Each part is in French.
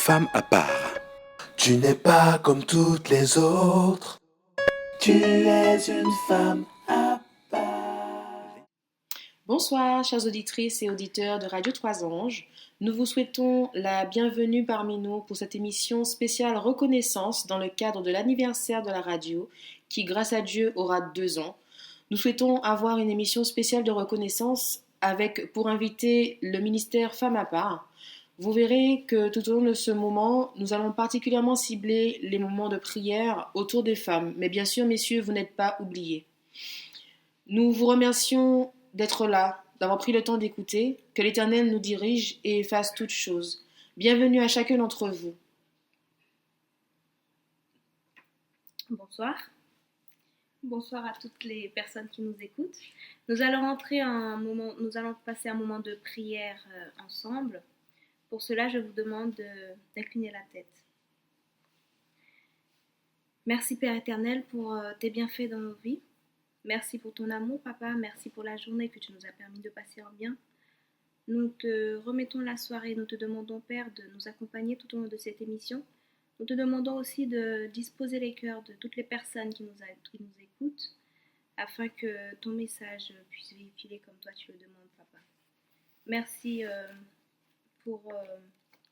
femme à part. Tu n'es pas comme toutes les autres. Tu es une femme à part. Bonsoir, chères auditrices et auditeurs de Radio Trois Anges. Nous vous souhaitons la bienvenue parmi nous pour cette émission spéciale reconnaissance dans le cadre de l'anniversaire de la radio qui, grâce à Dieu, aura 2 ans. Nous souhaitons avoir une émission spéciale de reconnaissance avec pour invité le ministère Femmes à part. Vous verrez que tout au long de ce moment, nous allons particulièrement cibler les moments de prière autour des femmes. Mais bien sûr, messieurs, vous n'êtes pas oubliés. Nous vous remercions d'être là, d'avoir pris le temps d'écouter. Que l'Éternel nous dirige et fasse toutes choses. Bienvenue à chacun d'entre vous. Bonsoir. Bonsoir à toutes les personnes qui nous écoutent. Nous allons passer un moment de prière ensemble. Pour cela, je vous demande d'incliner la tête. Merci Père éternel pour tes bienfaits dans nos vies. Merci pour ton amour, Papa. Merci pour la journée que tu nous as permis de passer en bien. Nous te remettons la soirée. Nous te demandons, Père, de nous accompagner tout au long de cette émission. Nous te demandons aussi de disposer les cœurs de toutes les personnes qui nous écoutent, afin que ton message puisse véhiculer comme toi tu le demandes, Papa. Merci pour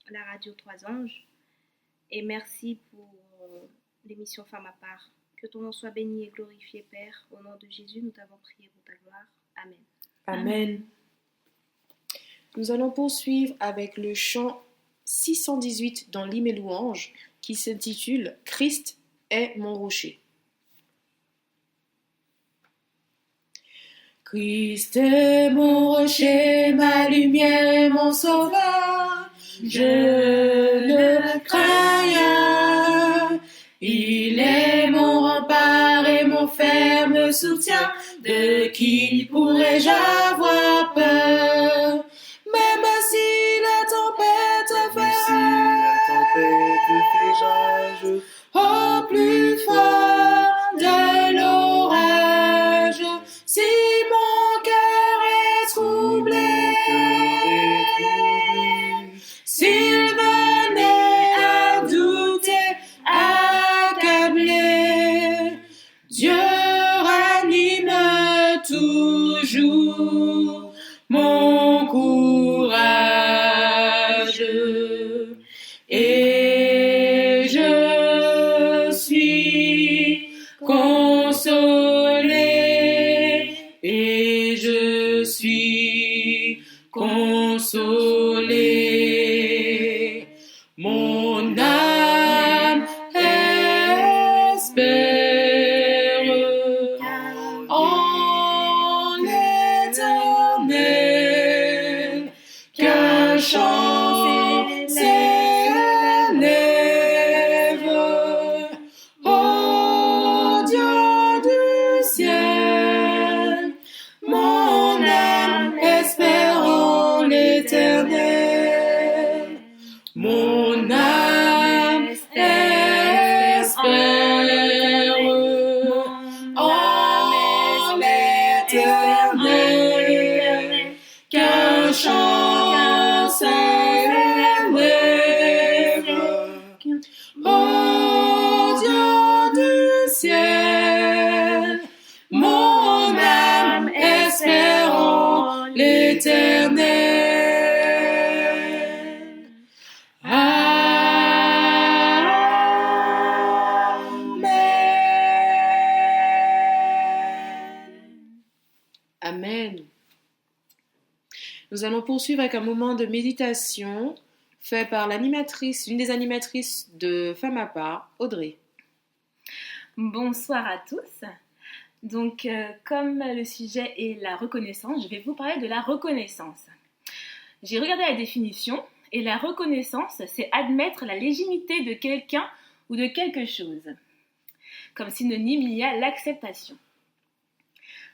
la radio Trois Anges et merci pour l'émission Femmes à part. Que ton nom soit béni et glorifié, Père. Au nom de Jésus, nous t'avons prié pour ta gloire. Amen. Amen. Nous allons poursuivre avec le chant 618 dans l'hymne et louange qui s'intitule « Christ est mon rocher ». Christ est mon rocher, ma lumière et mon sauveur, je ne crains rien. Il est mon rempart et mon ferme soutien, de qui pourrais-je avoir peur? Même si la tempête fait rage, au plus fort de l'orage, si mon cœur est troublé, s'il venait à douter, accablé, Dieu ranime toujours mon courage. Et je suis consolé, et je suis consolé. Mon âme espère en l'Éternel, qu'un chant s'élève au Dieu du ciel. Mon âme espère en l'Éternel. Mon âme espère en l'Éternel, qu'un chant s'élève au Dieu du ciel. Mon âme espère en l'Éternel. Amen. Nous allons poursuivre avec un moment de méditation fait par l'une des animatrices de Femmes à part, Audrey. Bonsoir à tous. Donc, comme le sujet est la reconnaissance, je vais vous parler de la reconnaissance. J'ai regardé la définition et la reconnaissance, c'est admettre la légitimité de quelqu'un ou de quelque chose. Comme synonyme, il y a l'acceptation.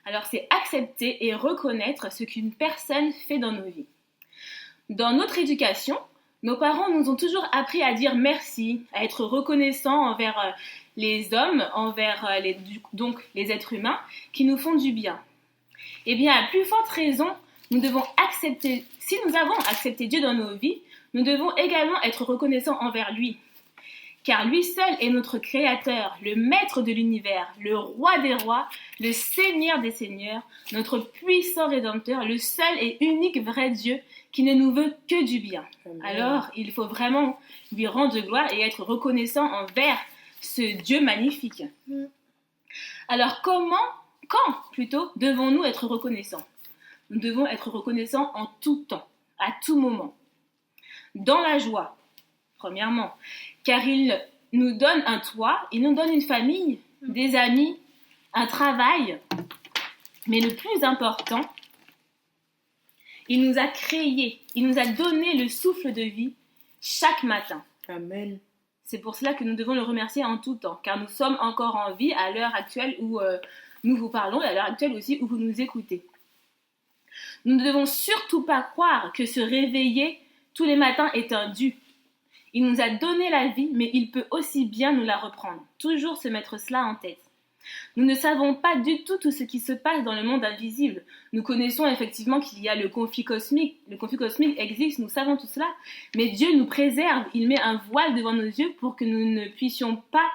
Alors, c'est accepter et reconnaître ce qu'une personne fait dans nos vies. Dans notre éducation, nos parents nous ont toujours appris à dire merci, à être reconnaissants envers les hommes, envers les êtres humains qui nous font du bien. Eh bien, à plus forte raison, nous devons accepter, si nous avons accepté Dieu dans nos vies, nous devons également être reconnaissants envers lui. Car lui seul est notre Créateur, le Maître de l'univers, le Roi des rois, le Seigneur des seigneurs, notre puissant Rédempteur, le seul et unique vrai Dieu qui ne nous veut que du bien. Amen. Alors, il faut vraiment lui rendre gloire et être reconnaissant envers ce Dieu magnifique. Alors, quand plutôt, devons-nous être reconnaissants? Nous devons être reconnaissants en tout temps, à tout moment. Dans la joie, premièrement, car il nous donne un toit, il nous donne une famille, des amis, un travail. Mais le plus important, il nous a créés, il nous a donné le souffle de vie chaque matin. Amen. C'est pour cela que nous devons le remercier en tout temps, car nous sommes encore en vie à l'heure actuelle où nous vous parlons et à l'heure actuelle aussi où vous nous écoutez. Nous ne devons surtout pas croire que se réveiller tous les matins est un dû. Il nous a donné la vie, mais il peut aussi bien nous la reprendre. Toujours se mettre cela en tête. Nous ne savons pas du tout ce qui se passe dans le monde invisible. Nous connaissons effectivement qu'il y a le conflit cosmique. Le conflit cosmique existe, nous savons tout cela. Mais Dieu nous préserve. Il met un voile devant nos yeux pour que nous ne puissions pas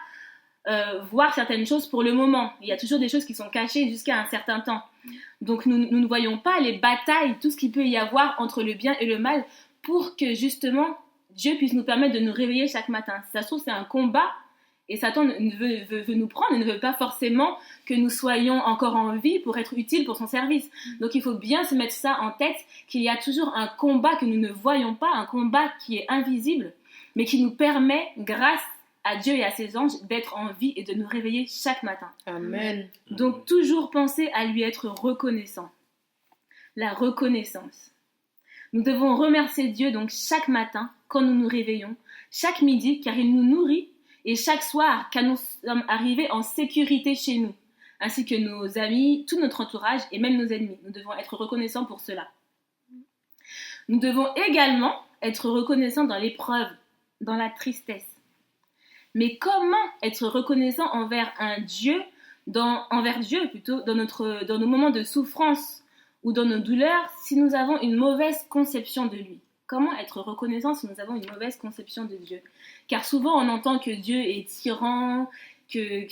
voir certaines choses pour le moment. Il y a toujours des choses qui sont cachées jusqu'à un certain temps. Donc nous ne voyons pas les batailles, tout ce qu'il peut y avoir entre le bien et le mal pour que justement Dieu puisse nous permettre de nous réveiller chaque matin. Si ça se trouve, c'est un combat et Satan veut nous prendre, il ne veut pas forcément que nous soyons encore en vie pour être utiles pour son service. Donc il faut bien se mettre ça en tête, qu'il y a toujours un combat que nous ne voyons pas, un combat qui est invisible, mais qui nous permet, grâce à Dieu et à ses anges, d'être en vie et de nous réveiller chaque matin. Amen. Donc toujours penser à lui être reconnaissant. La reconnaissance. Nous devons remercier Dieu donc chaque matin quand nous nous réveillons, chaque midi car il nous nourrit et chaque soir car nous sommes arrivés en sécurité chez nous, ainsi que nos amis, tout notre entourage et même nos ennemis. Nous devons être reconnaissants pour cela. Nous devons également être reconnaissants dans l'épreuve, dans la tristesse. Mais comment être reconnaissant envers Dieu dans nos moments de souffrance ou dans nos douleurs si nous avons une mauvaise conception de lui? Comment être reconnaissant si nous avons une mauvaise conception de Dieu? Car souvent on entend que Dieu est tyran, qu'il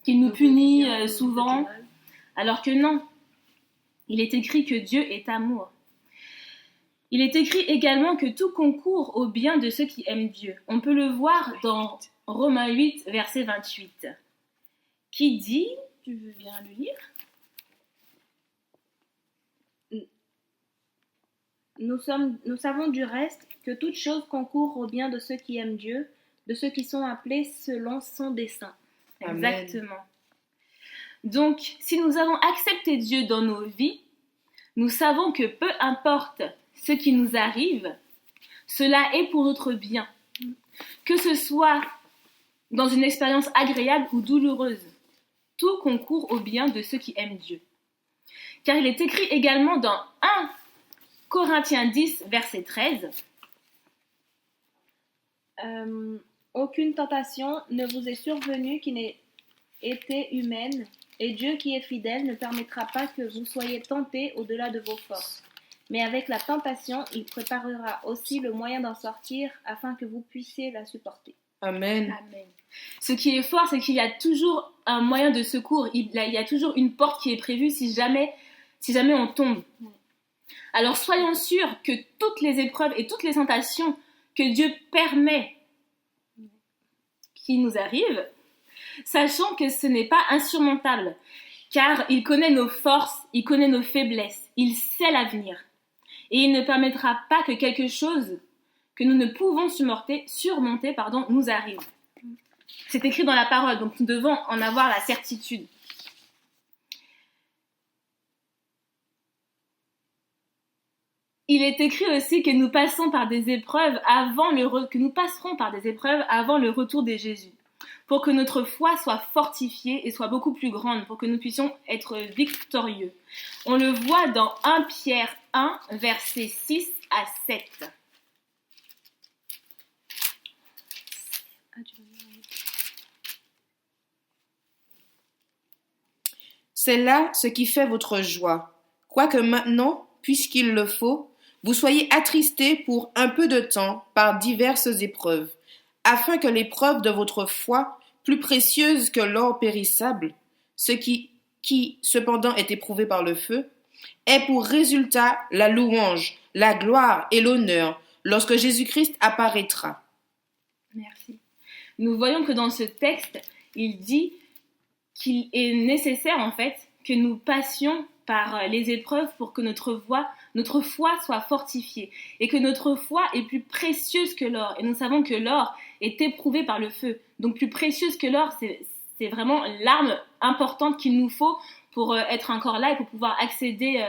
nous punit souvent, alors que non. Il est écrit que Dieu est amour. Il est écrit également que tout concourt au bien de ceux qui aiment Dieu. On peut le voir dans Romains 8, verset 28, qui dit, tu veux bien le lire? Nous savons du reste que toute chose concourt au bien de ceux qui aiment Dieu, de ceux qui sont appelés selon son dessein. Amen. Exactement. Donc, si nous avons accepté Dieu dans nos vies, nous savons que peu importe ce qui nous arrive, cela est pour notre bien. Que ce soit dans une expérience agréable ou douloureuse, tout concourt au bien de ceux qui aiment Dieu. Car il est écrit également dans 1 Corinthiens 10, verset 13, aucune tentation ne vous est survenue qui n'ait été humaine, et Dieu qui est fidèle ne permettra pas que vous soyez tentés au-delà de vos forces. Mais avec la tentation, il préparera aussi le moyen d'en sortir afin que vous puissiez la supporter. Amen. Amen. Ce qui est fort, c'est qu'il y a toujours un moyen de secours. Il y a toujours une porte qui est prévue si jamais on tombe. Alors soyons sûrs que toutes les épreuves et toutes les tentations que Dieu permet qui nous arrivent, sachons que ce n'est pas insurmontable, car il connaît nos forces, il connaît nos faiblesses, il sait l'avenir. Et il ne permettra pas que quelque chose que nous ne pouvons surmonter, nous arrive. C'est écrit dans la parole, donc nous devons en avoir la certitude. Il est écrit aussi que nous passerons par des épreuves avant le retour de Jésus, pour que notre foi soit fortifiée et soit beaucoup plus grande, pour que nous puissions être victorieux. On le voit dans 1 Pierre 1, versets 6 à 7. C'est là ce qui fait votre joie. Quoique maintenant, puisqu'il le faut, vous soyez attristés pour un peu de temps par diverses épreuves, afin que l'épreuve de votre foi, plus précieuse que l'or périssable, ce qui cependant est éprouvé par le feu, ait pour résultat la louange, la gloire et l'honneur lorsque Jésus-Christ apparaîtra. Merci. Nous voyons que dans ce texte, il dit qu'il est nécessaire en fait que nous passions par les épreuves pour que notre foi soit fortifiée et que notre foi est plus précieuse que l'or. Et nous savons que l'or est éprouvé par le feu. Donc plus précieuse que l'or, c'est vraiment l'arme importante qu'il nous faut pour être encore là et pour pouvoir accéder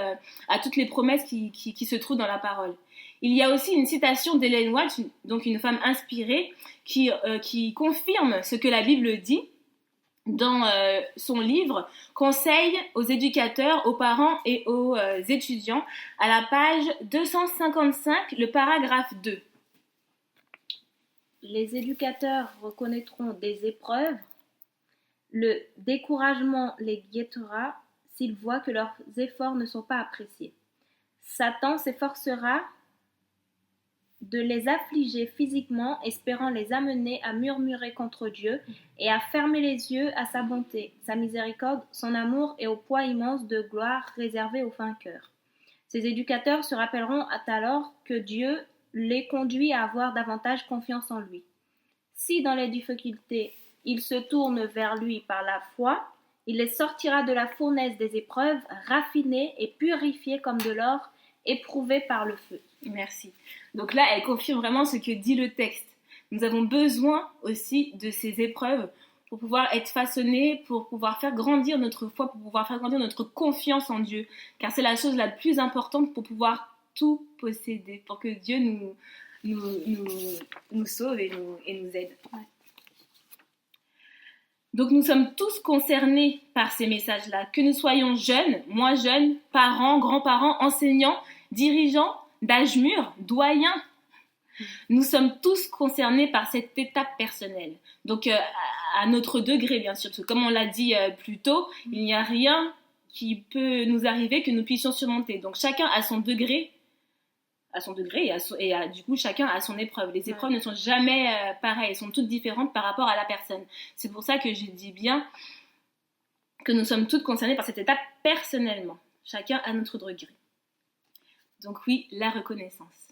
à toutes les promesses qui se trouvent dans la parole. Il y a aussi une citation d'Ellen White, donc une femme inspirée, qui confirme ce que la Bible dit dans son livre « Conseil aux éducateurs, aux parents et aux étudiants » à la page 255, le paragraphe 2. Les éducateurs reconnaîtront des épreuves. Le découragement les guettera s'ils voient que leurs efforts ne sont pas appréciés. Satan s'efforcera de les affliger physiquement, espérant les amener à murmurer contre Dieu et à fermer les yeux à sa bonté, sa miséricorde, son amour et au poids immense de gloire réservé aux vainqueurs. Ces éducateurs se rappelleront alors que Dieu les conduit à avoir davantage confiance en lui. Si dans les difficultés, ils se tournent vers lui par la foi, il les sortira de la fournaise des épreuves, raffinés et purifiés comme de l'or, éprouvés par le feu. Merci. Donc là, elle confirme vraiment ce que dit le texte. Nous avons besoin aussi de ces épreuves pour pouvoir être façonnés, pour pouvoir faire grandir notre foi, pour pouvoir faire grandir notre confiance en Dieu. Car c'est la chose la plus importante pour pouvoir tout posséder, pour que Dieu nous sauve et nous aide. Ouais. Donc nous sommes tous concernés par ces messages-là, que nous soyons jeunes, moins jeunes, parents, grands-parents, enseignants, dirigeants, d'âge mûr, doyens. Nous sommes tous concernés par cette étape personnelle. Donc à notre degré bien sûr, parce que comme on l'a dit plus tôt, il n'y a rien qui peut nous arriver que nous puissions surmonter. Donc chacun a son degré, du coup chacun a son épreuve. Les épreuves ne sont jamais pareilles, elles sont toutes différentes par rapport à la personne. C'est pour ça que je dis bien que nous sommes toutes concernées par cette étape personnellement, chacun à notre degré. Donc oui, la reconnaissance.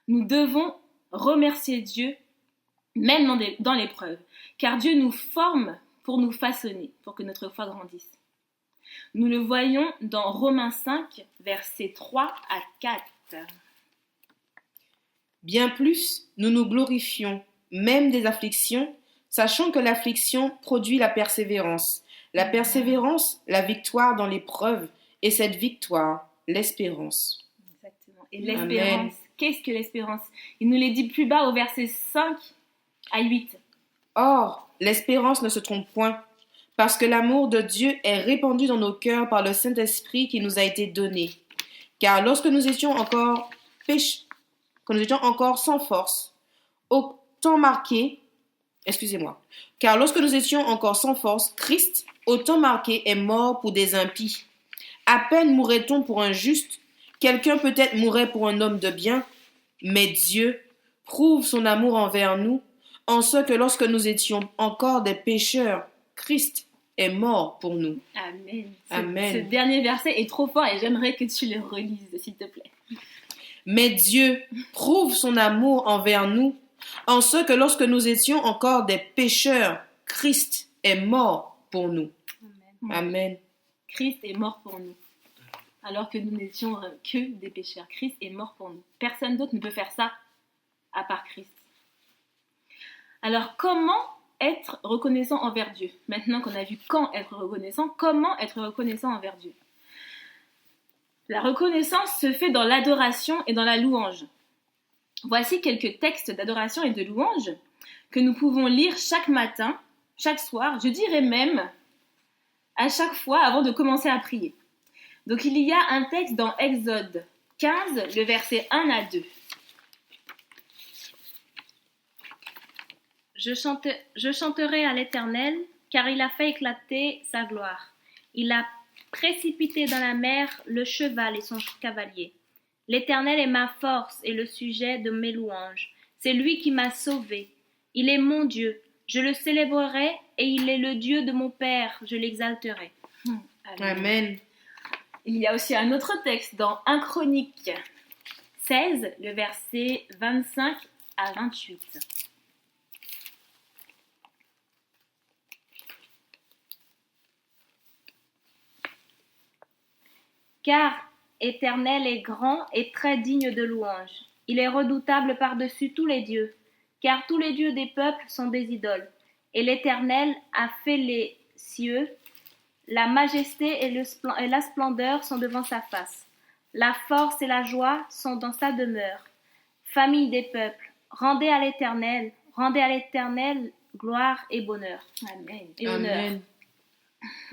Nous devons remercier Dieu même dans l'épreuve, car Dieu nous forme pour nous façonner, pour que notre foi grandisse. Nous le voyons dans Romains 5, versets 3 à 4. Bien plus, nous nous glorifions, même des afflictions, sachant que l'affliction produit la persévérance. La persévérance, la victoire dans l'épreuve, et cette victoire, l'espérance. Exactement. Et l'espérance, Amen. Qu'est-ce que l'espérance? Il nous les dit plus bas au verset 5 à 8. Or, l'espérance ne se trompe point, parce que l'amour de Dieu est répandu dans nos cœurs par le Saint-Esprit qui nous a été donné. Car lorsque nous étions encore sans force, Car lorsque nous étions encore sans force, Christ, au temps marqué, est mort pour des impies. À peine mourrait-on pour un juste, quelqu'un peut-être mourrait pour un homme de bien, mais Dieu prouve son amour envers nous, en ce que lorsque nous étions encore des pécheurs, Christ est mort pour nous. Amen. Amen. Ce dernier verset est trop fort et j'aimerais que tu le relises, s'il te plaît. Mais Dieu prouve son amour envers nous, en ce que lorsque nous étions encore des pécheurs, Christ est mort pour nous. Amen. Amen. Christ est mort pour nous, alors que nous n'étions que des pécheurs. Christ est mort pour nous. Personne d'autre ne peut faire ça à part Christ. Alors, comment être reconnaissant envers Dieu? Maintenant qu'on a vu quand être reconnaissant, comment être reconnaissant envers Dieu? La reconnaissance se fait dans l'adoration et dans la louange. Voici quelques textes d'adoration et de louange que nous pouvons lire chaque matin, chaque soir, je dirais même à chaque fois avant de commencer à prier. Donc il y a un texte dans Exode 15, le verset 1 à 2. Je chanterai à l'Éternel, car il a fait éclater sa gloire. Il a précipité dans la mer le cheval et son cavalier. L'Éternel est ma force et le sujet de mes louanges. C'est lui qui m'a sauvé. Il est mon Dieu. Je le célébrerai et il est le Dieu de mon Père. Je l'exalterai. Amen. Il y a aussi un autre texte dans 1 Chronique 16, le verset 25 à 28. Car Éternel est grand et très digne de louange. Il est redoutable par-dessus tous les dieux, car tous les dieux des peuples sont des idoles. Et l'Éternel a fait les cieux, la majesté et la splendeur sont devant sa face. La force et la joie sont dans sa demeure. Famille des peuples, rendez à l'Éternel gloire et bonheur. Amen. Et honneur. Amen.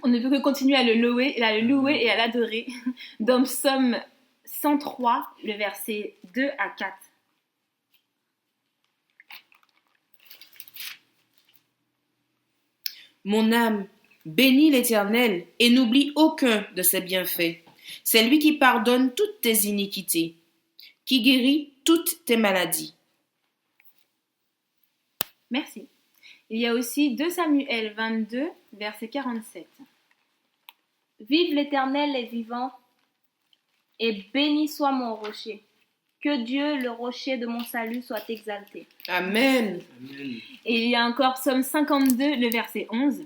On ne peut que continuer à le louer et à l'adorer. Dans Psaume 103, le verset 2 à 4. Mon âme, bénis l'Éternel et n'oublie aucun de ses bienfaits. C'est lui qui pardonne toutes tes iniquités, qui guérit toutes tes maladies. Merci. Il y a aussi 2 Samuel 22, verset 47. Vive l'Éternel est vivant, et béni soit mon rocher. Que Dieu, le rocher de mon salut, soit exalté. Amen. Et il y a encore Psaume 52, le verset 11.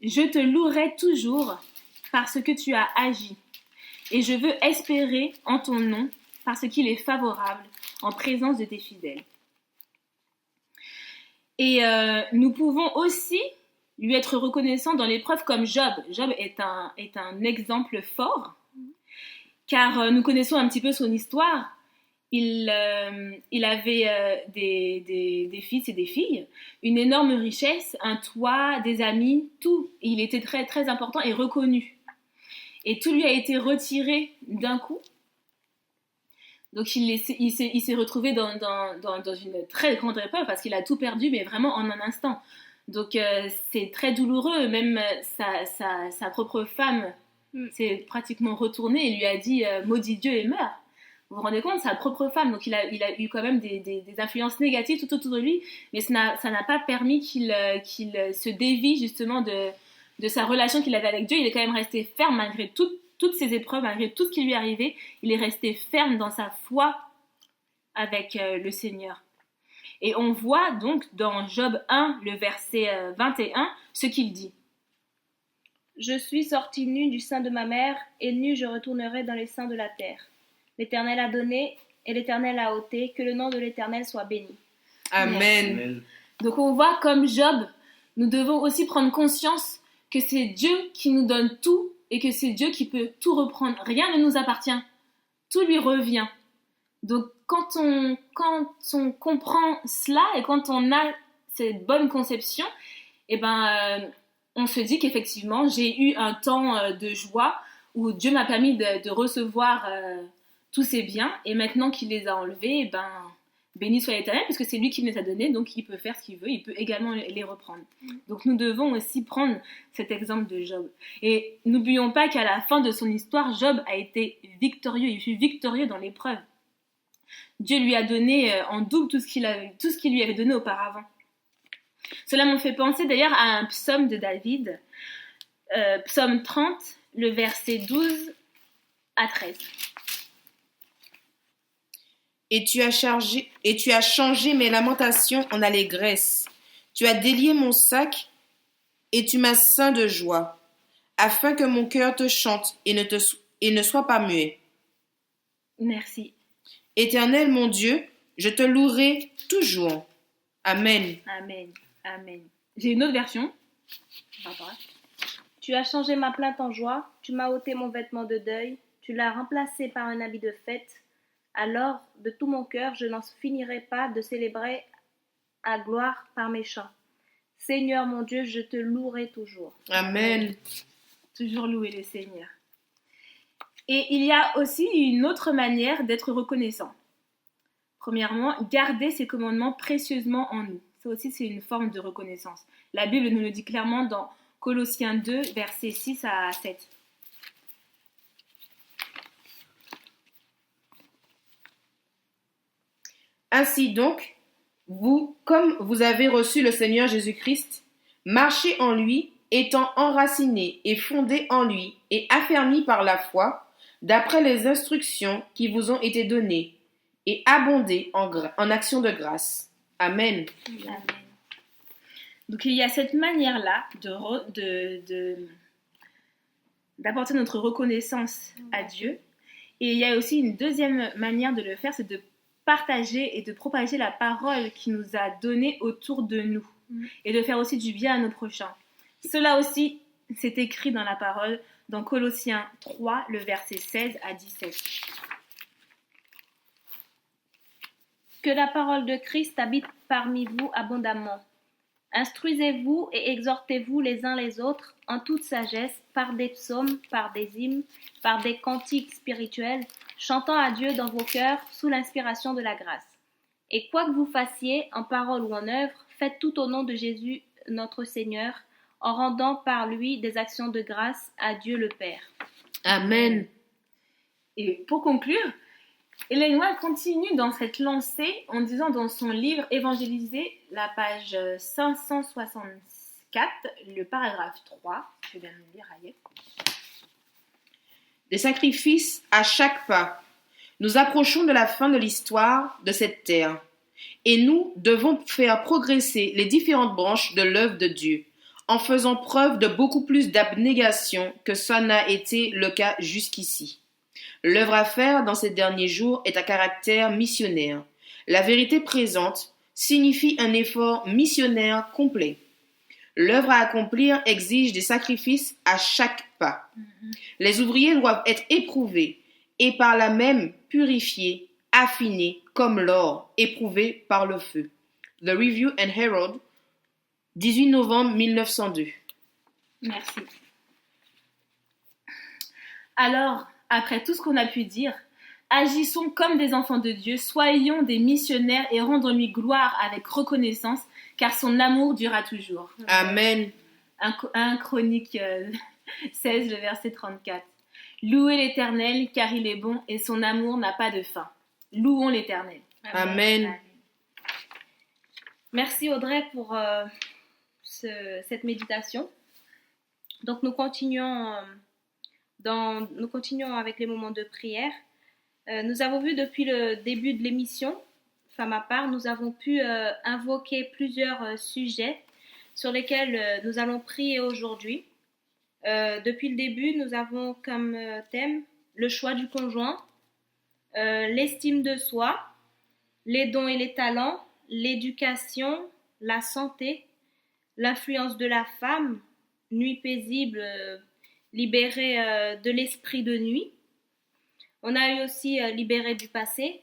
Je te louerai toujours parce que tu as agi, et je veux espérer en ton nom parce qu'il est favorable en présence de tes fidèles. Et nous pouvons aussi lui être reconnaissants dans l'épreuve comme Job. Job est un exemple fort, car nous connaissons un petit peu son histoire. Il avait des fils et des filles, une énorme richesse, un toit, des amis, tout. Il était très, très important et reconnu. Et tout lui a été retiré d'un coup. Donc il s'est retrouvé dans une très grande épreuve parce qu'il a tout perdu, mais vraiment en un instant. Donc c'est très douloureux. Même sa propre femme s'est pratiquement retournée et lui a dit « Maudit Dieu et meurt ». Vous vous rendez compte, sa propre femme. Donc il a eu quand même des influences négatives tout autour de lui, mais ça n'a pas permis qu'il se dévie justement de sa relation qu'il avait avec Dieu. Il est quand même resté ferme malgré toutes ces épreuves, malgré tout ce qui lui est arrivé. Il est resté ferme dans sa foi avec le Seigneur. Et on voit donc dans Job 1, le verset 21, ce qu'il dit. Je suis sorti nu du sein de ma mère, et nu je retournerai dans les seins de la terre. L'Éternel a donné, et l'Éternel a ôté, que le nom de l'Éternel soit béni. Amen. Donc on voit comme Job, nous devons aussi prendre conscience que c'est Dieu qui nous donne tout et que c'est Dieu qui peut tout reprendre. Rien ne nous appartient. Tout lui revient. Donc quand on comprend cela et quand on a cette bonne conception, on se dit qu'effectivement j'ai eu un temps de joie où Dieu m'a permis de recevoir tous ces biens, et maintenant qu'il les a enlevés, béni soit l'Éternel, puisque c'est lui qui me les a donnés, donc il peut faire ce qu'il veut, il peut également les reprendre. Donc nous devons aussi prendre cet exemple de Job. Et n'oublions pas qu'à la fin de son histoire, Job a été victorieux, il fut victorieux dans l'épreuve. Dieu lui a donné en double tout ce qu'il lui avait donné auparavant. Cela me fait penser d'ailleurs à un psaume de David, psaume 30, le verset 12 à 13. Et tu as changé mes lamentations en allégresse. Tu as délié mon sac et tu m'as ceint de joie, afin que mon cœur te chante et ne soit pas muet. Merci. Éternel mon Dieu, je te louerai toujours. Amen. Amen. Amen. J'ai une autre version. Tu as changé ma plainte en joie, tu m'as ôté mon vêtement de deuil, tu l'as remplacé par un habit de fête. Alors, de tout mon cœur, je n'en finirai pas de célébrer à gloire par mes chants. Seigneur mon Dieu, je te louerai toujours. Amen. Toujours louer le Seigneur. Et il y a aussi une autre manière d'être reconnaissant. Premièrement, garder ses commandements précieusement en nous. Ça aussi, c'est une forme de reconnaissance. La Bible nous le dit clairement dans Colossiens 2, versets 6 à 7. Ainsi donc, vous, comme vous avez reçu le Seigneur Jésus-Christ, marchez en lui, étant enracinés et fondés en lui et affermis par la foi, d'après les instructions qui vous ont été données, et abondez en actions de grâce. Amen. Amen. Donc il y a cette manière-là d'apporter notre reconnaissance à Dieu. Et il y a aussi une deuxième manière de le faire, c'est de partager et de propager la parole qu'il nous a donnée autour de nous. Et de faire aussi du bien à nos prochains. Cela aussi, c'est écrit dans la parole, dans Colossiens 3, le verset 16 à 17. Que la parole de Christ habite parmi vous abondamment. Instruisez-vous et exhortez-vous les uns les autres en toute sagesse, par des psaumes, par des hymnes, par des cantiques spirituels, chantant à Dieu dans vos cœurs sous l'inspiration de la grâce. Et quoi que vous fassiez, en parole ou en œuvre, faites tout au nom de Jésus notre Seigneur, en rendant par lui des actions de grâce à Dieu le Père. Amen. Et pour conclure, Ellen White continue dans cette lancée en disant dans son livre Évangéliser, la page 564, le paragraphe 3, je vais le lire ailleurs. Des sacrifices à chaque pas. Nous approchons de la fin de l'histoire de cette terre. Et nous devons faire progresser les différentes branches de l'œuvre de Dieu, en faisant preuve de beaucoup plus d'abnégation que ça n'a été le cas jusqu'ici. L'œuvre à faire dans ces derniers jours est à caractère missionnaire. La vérité présente signifie un effort missionnaire complet. L'œuvre à accomplir exige des sacrifices à chaque pas. Les ouvriers doivent être éprouvés et par là même purifiés, affinés comme l'or éprouvé par le feu. The Review and Herald, 18 novembre 1902. Merci. Alors, après tout ce qu'on a pu dire, agissons comme des enfants de Dieu, soyons des missionnaires et rendons-lui gloire avec reconnaissance, car son amour durera toujours. Amen. 1 Chronique 16, le verset 34. Louez l'Éternel, car il est bon et son amour n'a pas de fin. Louons l'Éternel. Amen. Merci Audrey pour cette méditation. Donc nous continuons avec les moments de prière. Nous avons vu depuis le début de l'émission, enfin ma part, nous avons pu invoquer plusieurs sujets sur lesquels nous allons prier aujourd'hui. Depuis le début, nous avons comme thème le choix du conjoint, l'estime de soi, les dons et les talents, l'éducation, la santé, l'influence de la femme, nuit paisible, libérée de l'esprit de nuit. On a eu aussi libéré du passé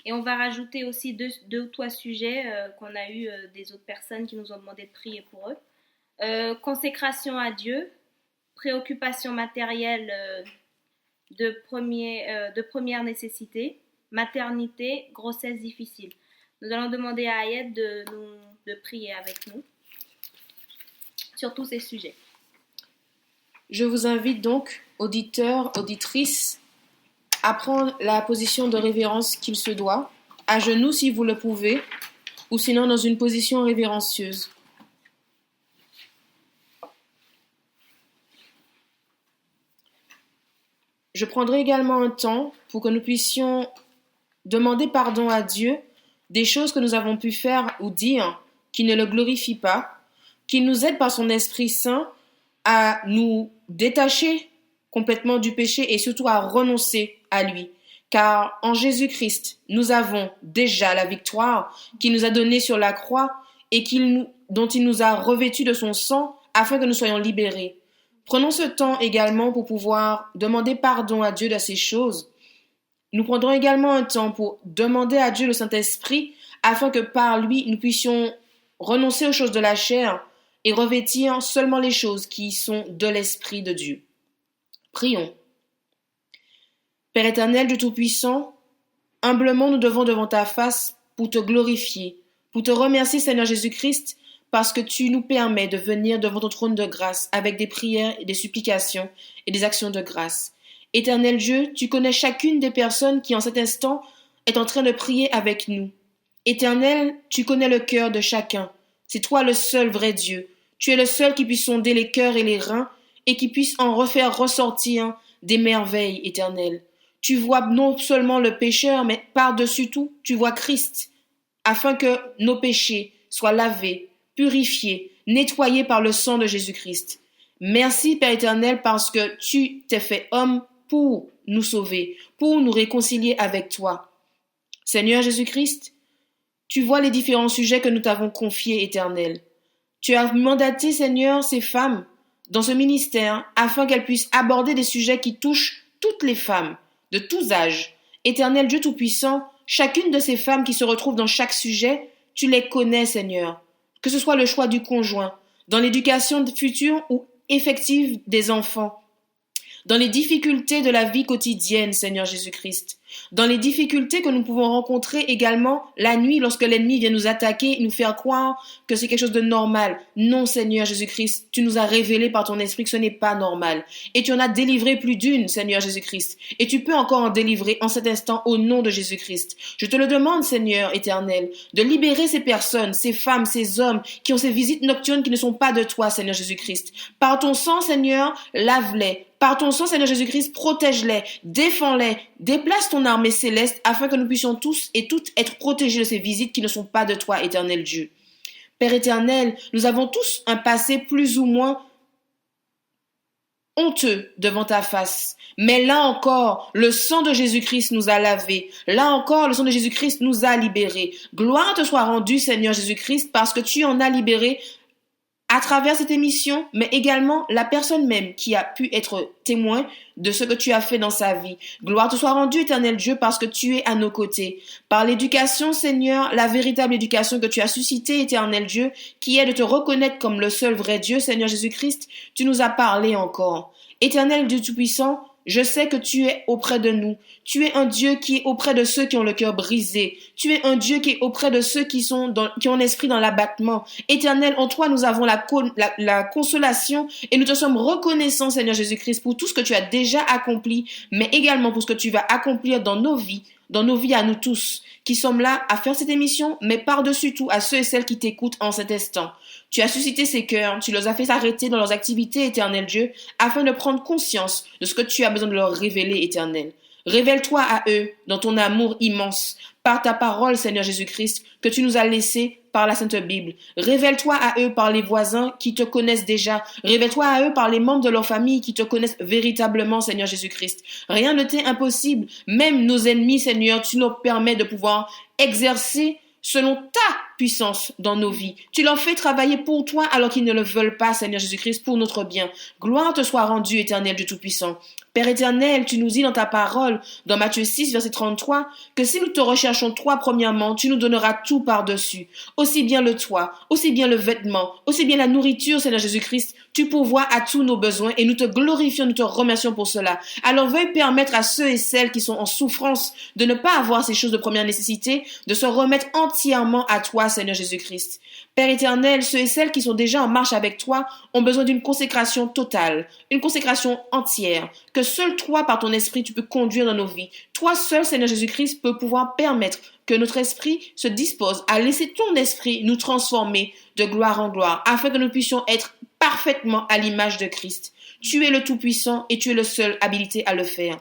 et on va rajouter aussi deux ou trois sujets qu'on a eu des autres personnes qui nous ont demandé de prier pour eux. Consécration à Dieu, préoccupation matérielle de première nécessité, maternité, grossesse difficile. Nous allons demander à Ayed de prier avec nous sur tous ces sujets. Je vous invite donc, auditeurs, auditrices, à prendre la position de révérence qu'il se doit, à genoux si vous le pouvez, ou sinon dans une position révérencieuse. Je prendrai également un temps pour que nous puissions demander pardon à Dieu des choses que nous avons pu faire ou dire qui ne le glorifient pas, qu'il nous aide par son Esprit Saint à nous détacher complètement du péché et surtout à renoncer à lui. Car en Jésus-Christ, nous avons déjà la victoire qu'il nous a donnée sur la croix et dont il nous a revêtus de son sang afin que nous soyons libérés. Prenons ce temps également pour pouvoir demander pardon à Dieu de ces choses. Nous prendrons également un temps pour demander à Dieu le Saint-Esprit afin que par lui, nous puissions renoncer aux choses de la chair et revêtir seulement les choses qui sont de l'Esprit de Dieu. Prions. Père éternel, Dieu Tout-Puissant, humblement nous devons devant ta face pour te glorifier, pour te remercier Seigneur Jésus-Christ, parce que tu nous permets de venir devant ton trône de grâce avec des prières et des supplications et des actions de grâce. Éternel Dieu, tu connais chacune des personnes qui en cet instant est en train de prier avec nous. Éternel, tu connais le cœur de chacun. C'est toi le seul vrai Dieu. Tu es le seul qui puisse sonder les cœurs et les reins et qui puisse en refaire ressortir des merveilles, Éternel. Tu vois non seulement le pécheur, mais par-dessus tout, tu vois Christ, afin que nos péchés soient lavés, purifiés, nettoyés par le sang de Jésus-Christ. Merci, Père éternel, parce que tu t'es fait homme pour nous sauver, pour nous réconcilier avec toi. Seigneur Jésus-Christ, tu vois les différents sujets que nous t'avons confiés, Éternel. Tu as mandaté, Seigneur, ces femmes dans ce ministère afin qu'elles puissent aborder des sujets qui touchent toutes les femmes, de tous âges. Éternel Dieu Tout-Puissant, chacune de ces femmes qui se retrouvent dans chaque sujet, tu les connais, Seigneur. Que ce soit le choix du conjoint, dans l'éducation future ou effective des enfants, dans les difficultés de la vie quotidienne, Seigneur Jésus-Christ, dans les difficultés que nous pouvons rencontrer également la nuit lorsque l'ennemi vient nous attaquer et nous faire croire que c'est quelque chose de normal. Non, Seigneur Jésus-Christ, tu nous as révélé par ton esprit que ce n'est pas normal. Et tu en as délivré plus d'une, Seigneur Jésus-Christ. Et tu peux encore en délivrer en cet instant au nom de Jésus-Christ. Je te le demande, Seigneur éternel, de libérer ces personnes, ces femmes, ces hommes qui ont ces visites nocturnes qui ne sont pas de toi, Seigneur Jésus-Christ. Par ton sang, Seigneur, lave-les. Par ton sang, Seigneur Jésus-Christ, protège-les, défends-les, déplace ton armée céleste afin que nous puissions tous et toutes être protégés de ces visites qui ne sont pas de toi, éternel Dieu. Père éternel, nous avons tous un passé plus ou moins honteux devant ta face. Mais là encore, le sang de Jésus-Christ nous a lavés. Là encore, le sang de Jésus-Christ nous a libérés. Gloire te soit rendue, Seigneur Jésus-Christ, parce que tu en as libéré à travers cette émission, mais également la personne même qui a pu être témoin de ce que tu as fait dans sa vie. Gloire te soit rendue, éternel Dieu, parce que tu es à nos côtés. Par l'éducation, Seigneur, la véritable éducation que tu as suscitée, éternel Dieu, qui est de te reconnaître comme le seul vrai Dieu, Seigneur Jésus-Christ, tu nous as parlé encore. Éternel Dieu Tout-Puissant, je sais que tu es auprès de nous. Tu es un Dieu qui est auprès de ceux qui ont le cœur brisé. Tu es un Dieu qui est auprès de ceux qui ont l'esprit dans l'abattement. Éternel, en toi, nous avons la consolation et nous te sommes reconnaissants, Seigneur Jésus-Christ, pour tout ce que tu as déjà accompli, mais également pour ce que tu vas accomplir dans nos vies à nous tous, qui sommes là à faire cette émission, mais par-dessus tout à ceux et celles qui t'écoutent en cet instant. Tu as suscité ces cœurs, tu les as fait s'arrêter dans leurs activités, éternel Dieu, afin de prendre conscience de ce que tu as besoin de leur révéler, éternel. Révèle-toi à eux dans ton amour immense, par ta parole, Seigneur Jésus-Christ, que tu nous as laissée par la Sainte Bible. Révèle-toi à eux par les voisins qui te connaissent déjà. Révèle-toi à eux par les membres de leur famille qui te connaissent véritablement, Seigneur Jésus-Christ. Rien ne t'est impossible. Même nos ennemis, Seigneur, tu nous permets de pouvoir exercer selon ta puissance dans nos vies. Tu leur fais travailler pour toi alors qu'ils ne le veulent pas, Seigneur Jésus-Christ, pour notre bien. Gloire te soit rendue, éternel Dieu Tout-Puissant. Père éternel, tu nous dis dans ta parole, dans Matthieu 6, verset 33, que si nous te recherchons toi premièrement, tu nous donneras tout par-dessus. Aussi bien le toit, aussi bien le vêtement, aussi bien la nourriture, Seigneur Jésus-Christ, tu pourvois à tous nos besoins et nous te glorifions, nous te remercions pour cela. Alors veuille permettre à ceux et celles qui sont en souffrance de ne pas avoir ces choses de première nécessité, de se remettre entièrement à toi, Seigneur Jésus-Christ. Père éternel, ceux et celles qui sont déjà en marche avec toi ont besoin d'une consécration totale, une consécration entière, que seul toi, par ton esprit, tu peux conduire dans nos vies. Toi seul, Seigneur Jésus-Christ, peux pouvoir permettre que notre esprit se dispose à laisser ton esprit nous transformer de gloire en gloire, afin que nous puissions être parfaitement à l'image de Christ. Tu es le Tout-Puissant et tu es le seul habilité à le faire.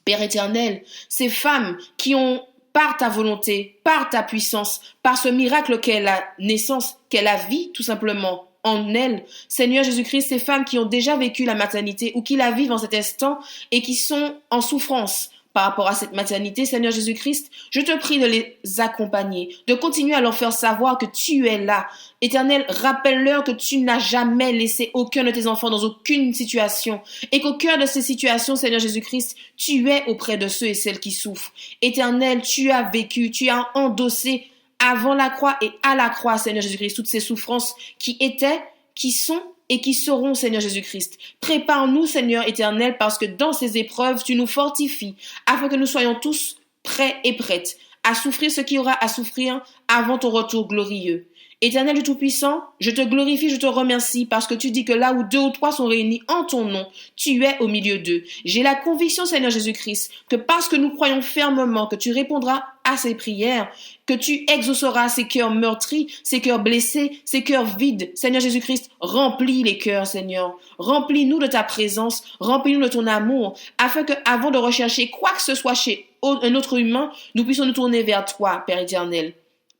Père éternel, ces femmes qui ont par ta volonté, par ta puissance, par ce miracle qu'est la naissance, qu'est la vie, tout simplement, en elles. Seigneur Jésus-Christ, ces femmes qui ont déjà vécu la maternité ou qui la vivent en cet instant et qui sont en souffrance par rapport à cette maternité, Seigneur Jésus-Christ, je te prie de les accompagner, de continuer à leur faire savoir que tu es là. Éternel, rappelle-leur que tu n'as jamais laissé aucun de tes enfants dans aucune situation et qu'au cœur de ces situations, Seigneur Jésus-Christ, tu es auprès de ceux et celles qui souffrent. Éternel, tu as vécu, tu as endossé avant la croix et à la croix, Seigneur Jésus-Christ, toutes ces souffrances qui étaient, qui sont et qui seront, Seigneur Jésus-Christ. Prépare-nous, Seigneur éternel, parce que dans ces épreuves, tu nous fortifies, afin que nous soyons tous prêts et prêtes à souffrir ce qu'il y aura à souffrir, avant ton retour glorieux. Éternel du Tout-Puissant, je te glorifie, je te remercie parce que tu dis que là où 2 ou 3 sont réunis en ton nom, tu es au milieu d'eux. J'ai la conviction, Seigneur Jésus-Christ, que parce que nous croyons fermement que tu répondras à ces prières, que tu exauceras ces cœurs meurtris, ces cœurs blessés, ces cœurs vides. Seigneur Jésus-Christ, remplis les cœurs, Seigneur. Remplis-nous de ta présence, remplis-nous de ton amour, afin que, avant de rechercher quoi que ce soit chez un autre humain, nous puissions nous tourner vers toi, Père éternel.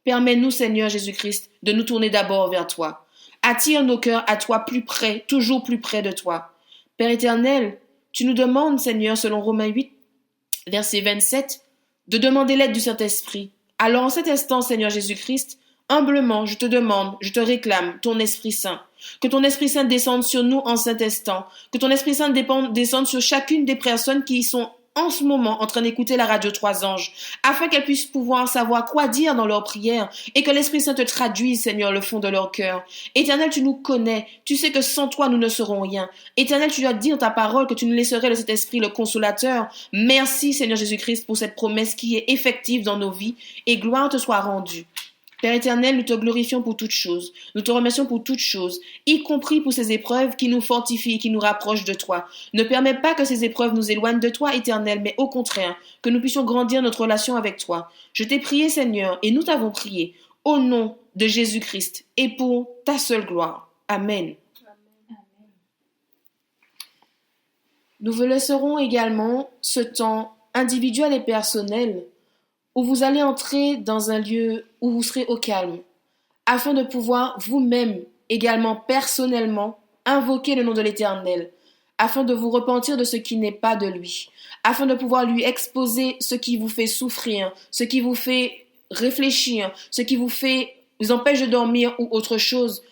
Permets-nous, Seigneur Jésus-Christ, de nous tourner d'abord vers toi. Attire nos cœurs à toi plus près, toujours plus près de toi. Père éternel, tu nous demandes, Seigneur, selon Romains 8, verset 27, de demander l'aide du Saint-Esprit. Alors en cet instant, Seigneur Jésus-Christ, humblement, je te demande, je te réclame ton Esprit Saint. Que ton Esprit Saint descende sur nous en cet instant. Que ton Esprit Saint descende sur chacune des personnes qui sont en ce moment en train d'écouter la radio Trois Anges, afin qu'elles puissent pouvoir savoir quoi dire dans leurs prières et que l'Esprit Saint te traduise, Seigneur, le fond de leur cœur. Éternel, tu nous connais, tu sais que sans toi, nous ne serons rien. Éternel, tu as dit dans ta parole que tu nous laisserais de cet Esprit le Consolateur. Merci, Seigneur Jésus-Christ, pour cette promesse qui est effective dans nos vies et gloire te soit rendue. Père éternel, nous te glorifions pour toutes choses. Nous te remercions pour toutes choses, y compris pour ces épreuves qui nous fortifient et qui nous rapprochent de toi. Ne permets pas que ces épreuves nous éloignent de toi, éternel, mais au contraire, que nous puissions grandir notre relation avec toi. Je t'ai prié, Seigneur, et nous t'avons prié, au nom de Jésus-Christ, et pour ta seule gloire. Amen. Nous vous laisserons également ce temps individuel et personnel où vous allez entrer dans un lieu où vous serez au calme, afin de pouvoir vous-même, également personnellement, invoquer le nom de l'Éternel, afin de vous repentir de ce qui n'est pas de lui, afin de pouvoir lui exposer ce qui vous fait souffrir, ce qui vous fait réfléchir, ce qui vous empêche de dormir ou autre chose.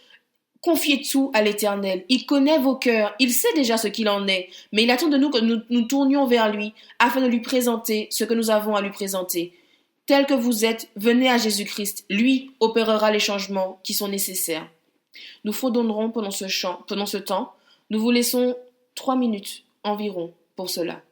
Confiez tout à l'Éternel. Il connaît vos cœurs, il sait déjà ce qu'il en est, mais il attend de nous que nous tournions vers lui, afin de lui présenter ce que nous avons à lui présenter. Tel que vous êtes, venez à Jésus-Christ. Lui opérera les changements qui sont nécessaires. Nous fredonnerons pendant ce temps. Nous vous laissons 3 minutes environ pour cela.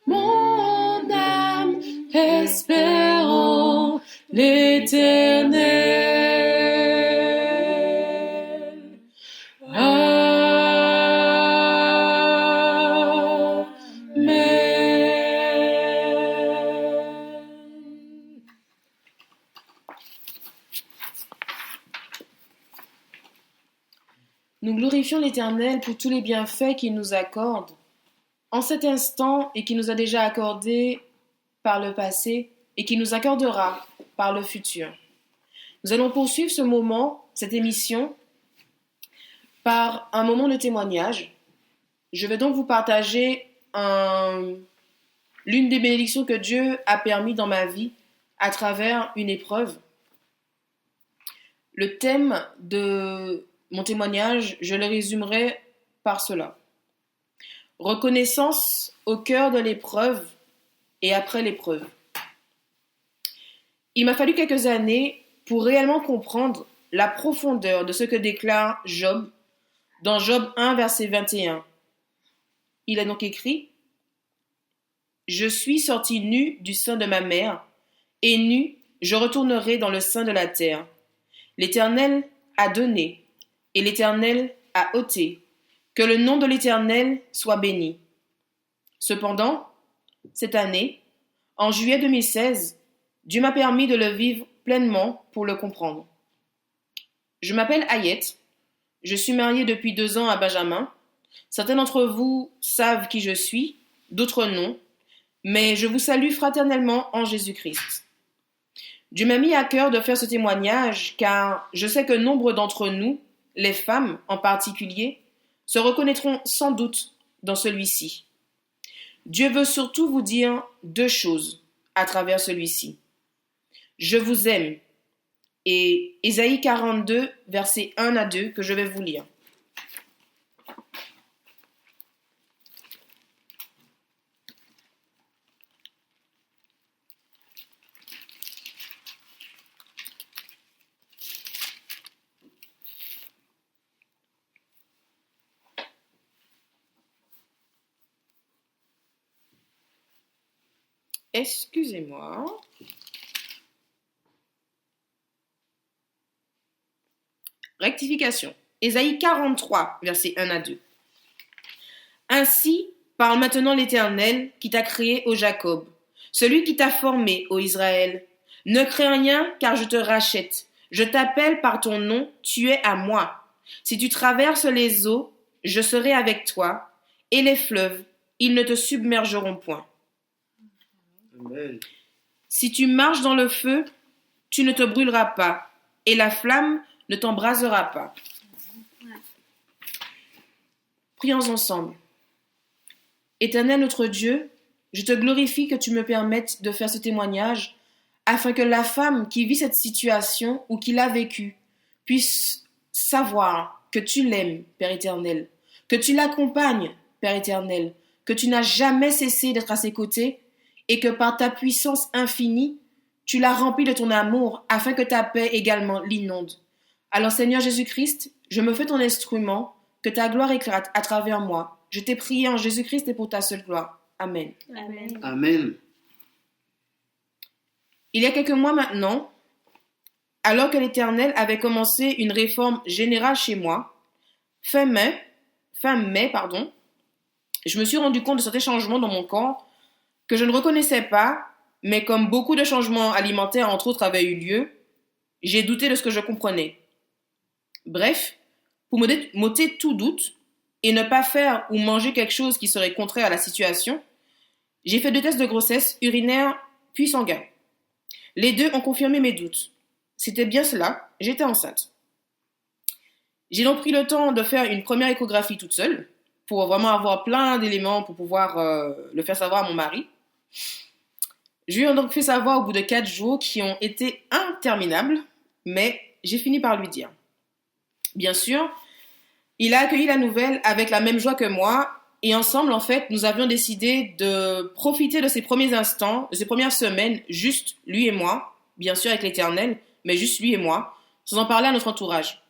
Mon âme espère en l'Éternel. Nous glorifions l'Éternel pour tous les bienfaits qu'il nous accorde en cet instant et qu'il nous a déjà accordés par le passé et qu'il nous accordera par le futur. Nous allons poursuivre ce moment, cette émission, par un moment de témoignage. Je vais donc vous partager l'une des bénédictions que Dieu a permis dans ma vie à travers une épreuve. Le thème de mon témoignage, je le résumerai par cela. Reconnaissance au cœur de l'épreuve et après l'épreuve. Il m'a fallu quelques années pour réellement comprendre la profondeur de ce que déclare Job dans Job 1, verset 21. Il est donc écrit « Je suis sorti nu du sein de ma mère, et nu je retournerai dans le sein de la terre. L'Éternel a donné, et l'Éternel a ôté. Que le nom de l'Éternel soit béni. » Cependant, cette année, en juillet 2016, Dieu m'a permis de le vivre pleinement pour le comprendre. Je m'appelle Ayette. Je suis mariée depuis 2 ans à Benjamin. Certains d'entre vous savent qui je suis, d'autres non, mais je vous salue fraternellement en Jésus-Christ. Dieu m'a mis à cœur de faire ce témoignage car je sais que nombre d'entre nous, les femmes en particulier, se reconnaîtront sans doute dans celui-ci. Dieu veut surtout vous dire 2 choses à travers celui-ci. Je vous aime. Et Ésaïe 42, versets 1 à 2, que je vais vous lire. Excusez-moi. Rectification. Ésaïe 43, versets 1 à 2. Ainsi parle maintenant l'Éternel qui t'a créé, ô Jacob, celui qui t'a formé, ô Israël. Ne crains rien, car je te rachète. Je t'appelle par ton nom, tu es à moi. Si tu traverses les eaux, je serai avec toi, et les fleuves, ils ne te submergeront point. Amen. Si tu marches dans le feu, tu ne te brûleras pas, et la flamme ne t'embrasera pas. Prions ensemble. Éternel notre Dieu, je te glorifie que tu me permettes de faire ce témoignage afin que la femme qui vit cette situation ou qui l'a vécue puisse savoir que tu l'aimes, Père éternel, que tu l'accompagnes, Père éternel, que tu n'as jamais cessé d'être à ses côtés et que par ta puissance infinie, tu l'as remplie de ton amour afin que ta paix également l'inonde. Alors Seigneur Jésus-Christ, je me fais ton instrument, que ta gloire éclate à travers moi. Je t'ai prié en Jésus-Christ et pour ta seule gloire. Amen. Amen. Amen. Il y a quelques mois maintenant, alors que l'Éternel avait commencé une réforme générale chez moi, fin mai, je me suis rendu compte de certains changements dans mon corps que je ne reconnaissais pas, mais comme beaucoup de changements alimentaires, entre autres, avaient eu lieu, j'ai douté de ce que je comprenais. Bref, pour m'ôter tout doute et ne pas faire ou manger quelque chose qui serait contraire à la situation, j'ai fait 2 tests de grossesse urinaire puis sanguin. Les 2 ont confirmé mes doutes. C'était bien cela, j'étais enceinte. J'ai donc pris le temps de faire une première échographie toute seule pour vraiment avoir plein d'éléments pour pouvoir le faire savoir à mon mari. Je lui ai donc fait savoir au bout de 4 jours qui ont été interminables, mais j'ai fini par lui dire. Bien sûr, il a accueilli la nouvelle avec la même joie que moi et ensemble, en fait, nous avions décidé de profiter de ces premiers instants, de ces premières semaines, juste lui et moi, bien sûr avec l'Éternel, mais juste lui et moi, sans en parler à notre entourage,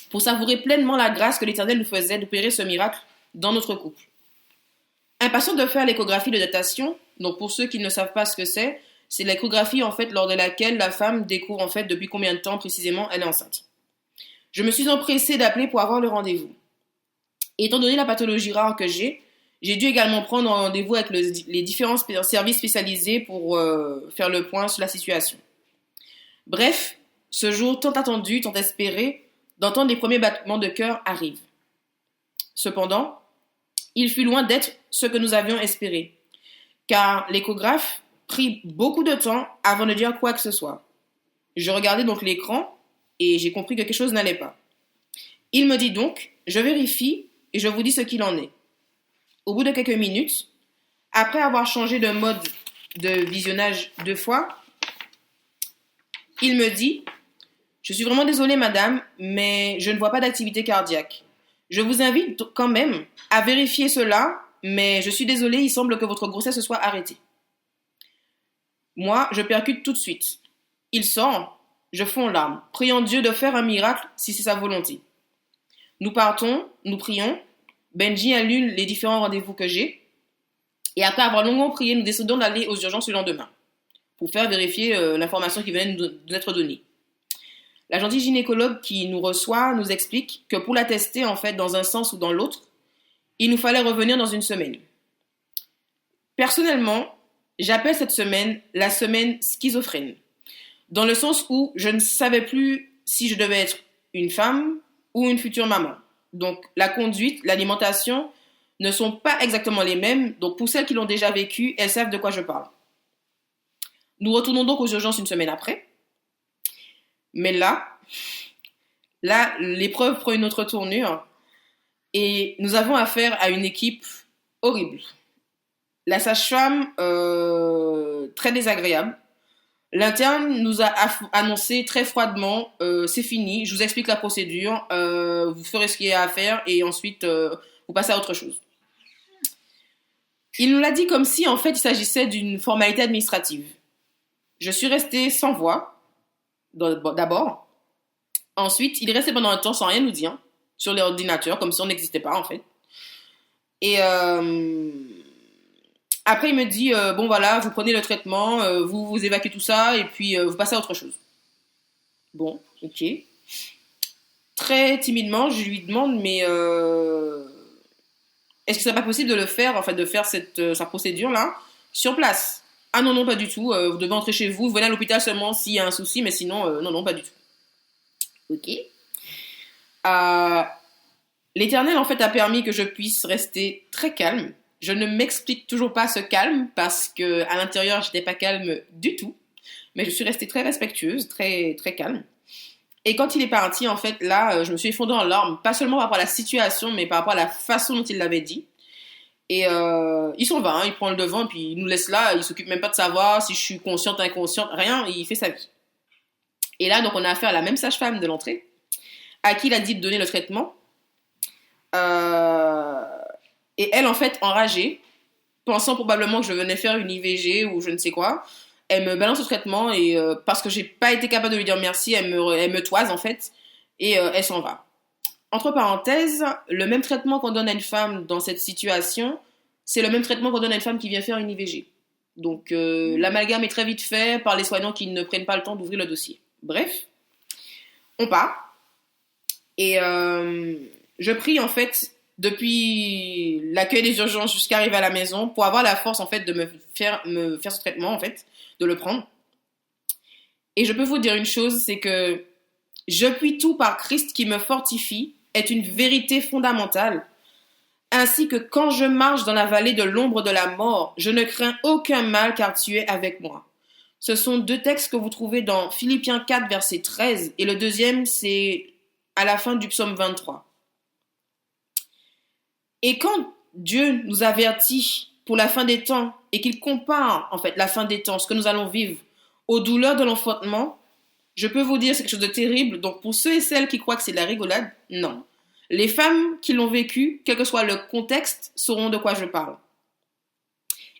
pour savourer pleinement la grâce que l'Éternel nous faisait d'opérer ce miracle dans notre couple. Impatient de faire l'échographie de datation, donc pour ceux qui ne savent pas ce que c'est l'échographie en fait lors de laquelle la femme découvre en fait depuis combien de temps précisément elle est enceinte. Je me suis empressée d'appeler pour avoir le rendez-vous. Et étant donné la pathologie rare que j'ai dû également prendre un rendez-vous avec les différents services spécialisés pour faire le point sur la situation. Bref, ce jour tant attendu, tant espéré, d'entendre les premiers battements de cœur arrive. Cependant, il fut loin d'être ce que nous avions espéré, car l'échographe prit beaucoup de temps avant de dire quoi que ce soit. Je regardais donc l'écran et j'ai compris que quelque chose n'allait pas. Il me dit donc, je vérifie et je vous dis ce qu'il en est. Au bout de quelques minutes, après avoir changé de mode de visionnage 2 fois, il me dit, je suis vraiment désolée madame, mais je ne vois pas d'activité cardiaque. Je vous invite quand même à vérifier cela, mais je suis désolée, il semble que votre grossesse se soit arrêtée. Moi, je percute tout de suite. Il sort, je fonds en larmes, priant Dieu de faire un miracle si c'est sa volonté. Nous partons, nous prions, Benji annule les différents rendez-vous que j'ai, et après avoir longuement prié, nous décidons d'aller aux urgences le lendemain, pour faire vérifier l'information qui venait de nous être donnée. La gentille gynécologue qui nous reçoit nous explique que pour la tester, en fait, dans un sens ou dans l'autre, il nous fallait revenir dans une semaine. Personnellement, j'appelle cette semaine la semaine schizophrène, dans le sens où je ne savais plus si je devais être une femme ou une future maman. Donc, la conduite, l'alimentation ne sont pas exactement les mêmes. Donc, pour celles qui l'ont déjà vécu, elles savent de quoi je parle. Nous retournons donc aux urgences une semaine après. Mais là, l'épreuve prend une autre tournure et nous avons affaire à une équipe horrible. La sage-femme, très désagréable. L'interne nous a annoncé très froidement, c'est fini, je vous explique la procédure, vous ferez ce qu'il y a à faire et ensuite vous passez à autre chose. Il nous l'a dit comme si en fait il s'agissait d'une formalité administrative. Je suis restée sans voix, d'abord. Ensuite, il est resté pendant un temps sans rien nous dire, sur l'ordinateur, comme si on n'existait pas en fait. Et après, il me dit, bon voilà, vous prenez le traitement, vous évacuez tout ça, et puis vous passez à autre chose. Bon, ok. Très timidement, je lui demande, mais est-ce que c'est pas possible de le faire, en fait, de faire sa procédure-là, sur place? Ah non, non, pas du tout, vous devez entrer chez vous, venez à l'hôpital seulement s'il y a un souci, mais sinon, non, non, pas du tout. Ok. L'Éternel, en fait, a permis que je puisse rester très calme. Je ne m'explique toujours pas ce calme parce que à l'intérieur, je n'étais pas calme du tout. Mais je suis restée très respectueuse, très, très calme. Et quand il est parti, en fait, là, je me suis effondrée en larmes. Pas seulement par rapport à la situation, mais par rapport à la façon dont il l'avait dit. Et il s'en va, hein, il prend le devant, puis il nous laisse là. Il s'occupe même pas de savoir si je suis consciente, inconsciente, rien. Il fait sa vie. Et là, donc, on a affaire à la même sage-femme de l'entrée, à qui il a dit de donner le traitement. Et elle, en fait, enragée, pensant probablement que je venais faire une IVG ou je ne sais quoi, elle me balance le traitement et parce que j'ai pas été capable de lui dire merci, elle me toise en fait et elle s'en va. Entre parenthèses, le même traitement qu'on donne à une femme dans cette situation, c'est le même traitement qu'on donne à une femme qui vient faire une IVG. Donc l'amalgame est très vite fait par les soignants qui ne prennent pas le temps d'ouvrir le dossier. Bref, on part et je prie en fait depuis l'accueil des urgences jusqu'à arriver à la maison pour avoir la force en fait de me faire ce traitement en fait, de le prendre. Et je peux vous dire une chose, c'est que je puis tout par Christ qui me fortifie est une vérité fondamentale, ainsi que quand je marche dans la vallée de l'ombre de la mort, je ne crains aucun mal car tu es avec moi. Ce sont 2 textes que vous trouvez dans Philippiens 4 verset 13 et le deuxième c'est à la fin du psaume 23. Et quand Dieu nous avertit pour la fin des temps et qu'il compare en fait la fin des temps, ce que nous allons vivre, aux douleurs de l'enfantement, je peux vous dire c'est quelque chose de terrible. Donc pour ceux et celles qui croient que c'est de la rigolade, non. Les femmes qui l'ont vécu, quel que soit le contexte, sauront de quoi je parle.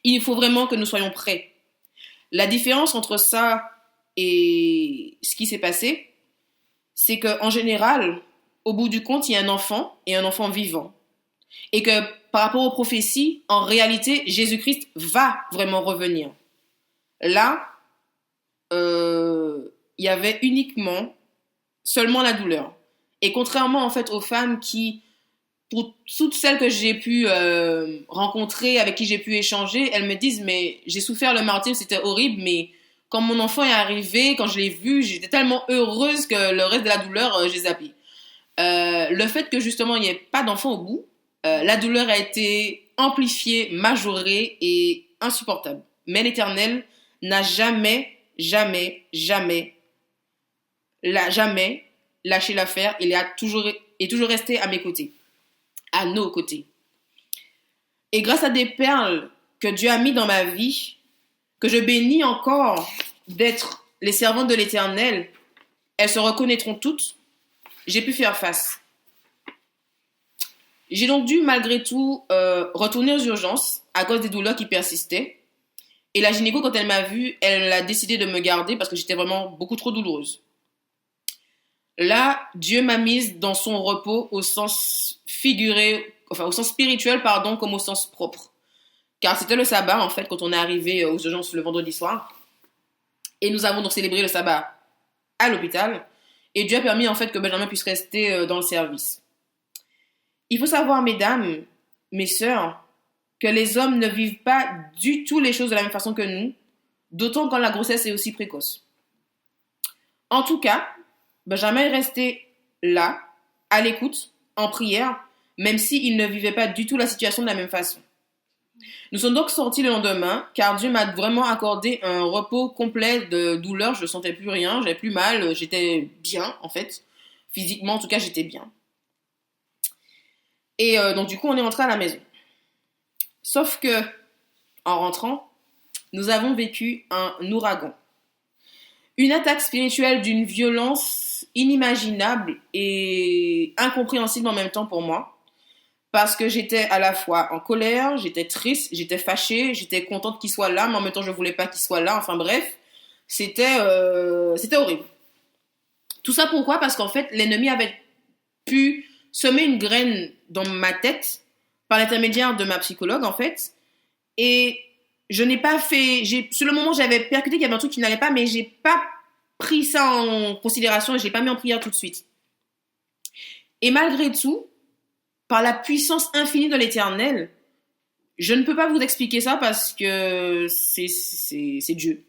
Il faut vraiment que nous soyons prêts. La différence entre ça et ce qui s'est passé, c'est qu'en général, au bout du compte, il y a un enfant et un enfant vivant. Et que par rapport aux prophéties, en réalité, Jésus-Christ va vraiment revenir. Là, il y avait uniquement seulement la douleur. Et contrairement en fait aux femmes qui, pour toutes celles que j'ai pu rencontrer, avec qui j'ai pu échanger, elles me disent mais j'ai souffert le martyre, c'était horrible, mais quand mon enfant est arrivé, quand je l'ai vu, j'étais tellement heureuse que le reste de la douleur, j'ai zappé. le fait que justement il n'y ait pas d'enfant au bout, la douleur a été amplifiée, majorée et insupportable. Mais l'Éternel n'a jamais lâché l'affaire. Il est toujours resté à mes côtés, à nos côtés. Et grâce à des perles que Dieu a mis dans ma vie, que je bénis encore d'être les servantes de l'Éternel, elles se reconnaîtront toutes, j'ai pu faire face. J'ai donc dû malgré tout retourner aux urgences à cause des douleurs qui persistaient. Et la gynéco, quand elle m'a vue, elle a décidé de me garder parce que j'étais vraiment beaucoup trop douloureuse. Là, Dieu m'a mise dans son repos au sens figuré, enfin au sens spirituel, pardon, comme au sens propre. Car c'était le sabbat, en fait, quand on est arrivé aux urgences le vendredi soir. Et nous avons donc célébré le sabbat à l'hôpital. Et Dieu a permis, en fait, que Benjamin puisse rester dans le service. Il faut savoir, mesdames, mes sœurs, que les hommes ne vivent pas du tout les choses de la même façon que nous, d'autant quand la grossesse est aussi précoce. En tout cas, Benjamin est resté là, à l'écoute, en prière, même s'il ne vivait pas du tout la situation de la même façon. Nous sommes donc sortis le lendemain, car Dieu m'a vraiment accordé un repos complet de douleur. Je ne sentais plus rien, j'avais plus mal, j'étais bien en fait. Physiquement, en tout cas, j'étais bien. Et donc du coup, on est rentré à la maison. Sauf que, en rentrant, nous avons vécu un ouragan. Une attaque spirituelle d'une violence inimaginable et incompréhensible en même temps pour moi. Parce que j'étais à la fois en colère, j'étais triste, j'étais fâchée, j'étais contente qu'il soit là, mais en même temps je voulais pas qu'il soit là. Enfin bref, c'était horrible. Tout ça pourquoi? Parce qu'en fait, l'ennemi avait pu semer une graine dans ma tête par l'intermédiaire de ma psychologue en fait. Et je n'ai pas fait... Sur le moment, j'avais percuté qu'il y avait un truc qui n'allait pas, mais j'ai pas pris ça en considération et je l'ai pas mis en prière tout de suite. Et malgré tout, par la puissance infinie de l'Éternel, je ne peux pas vous expliquer ça parce que c'est Dieu.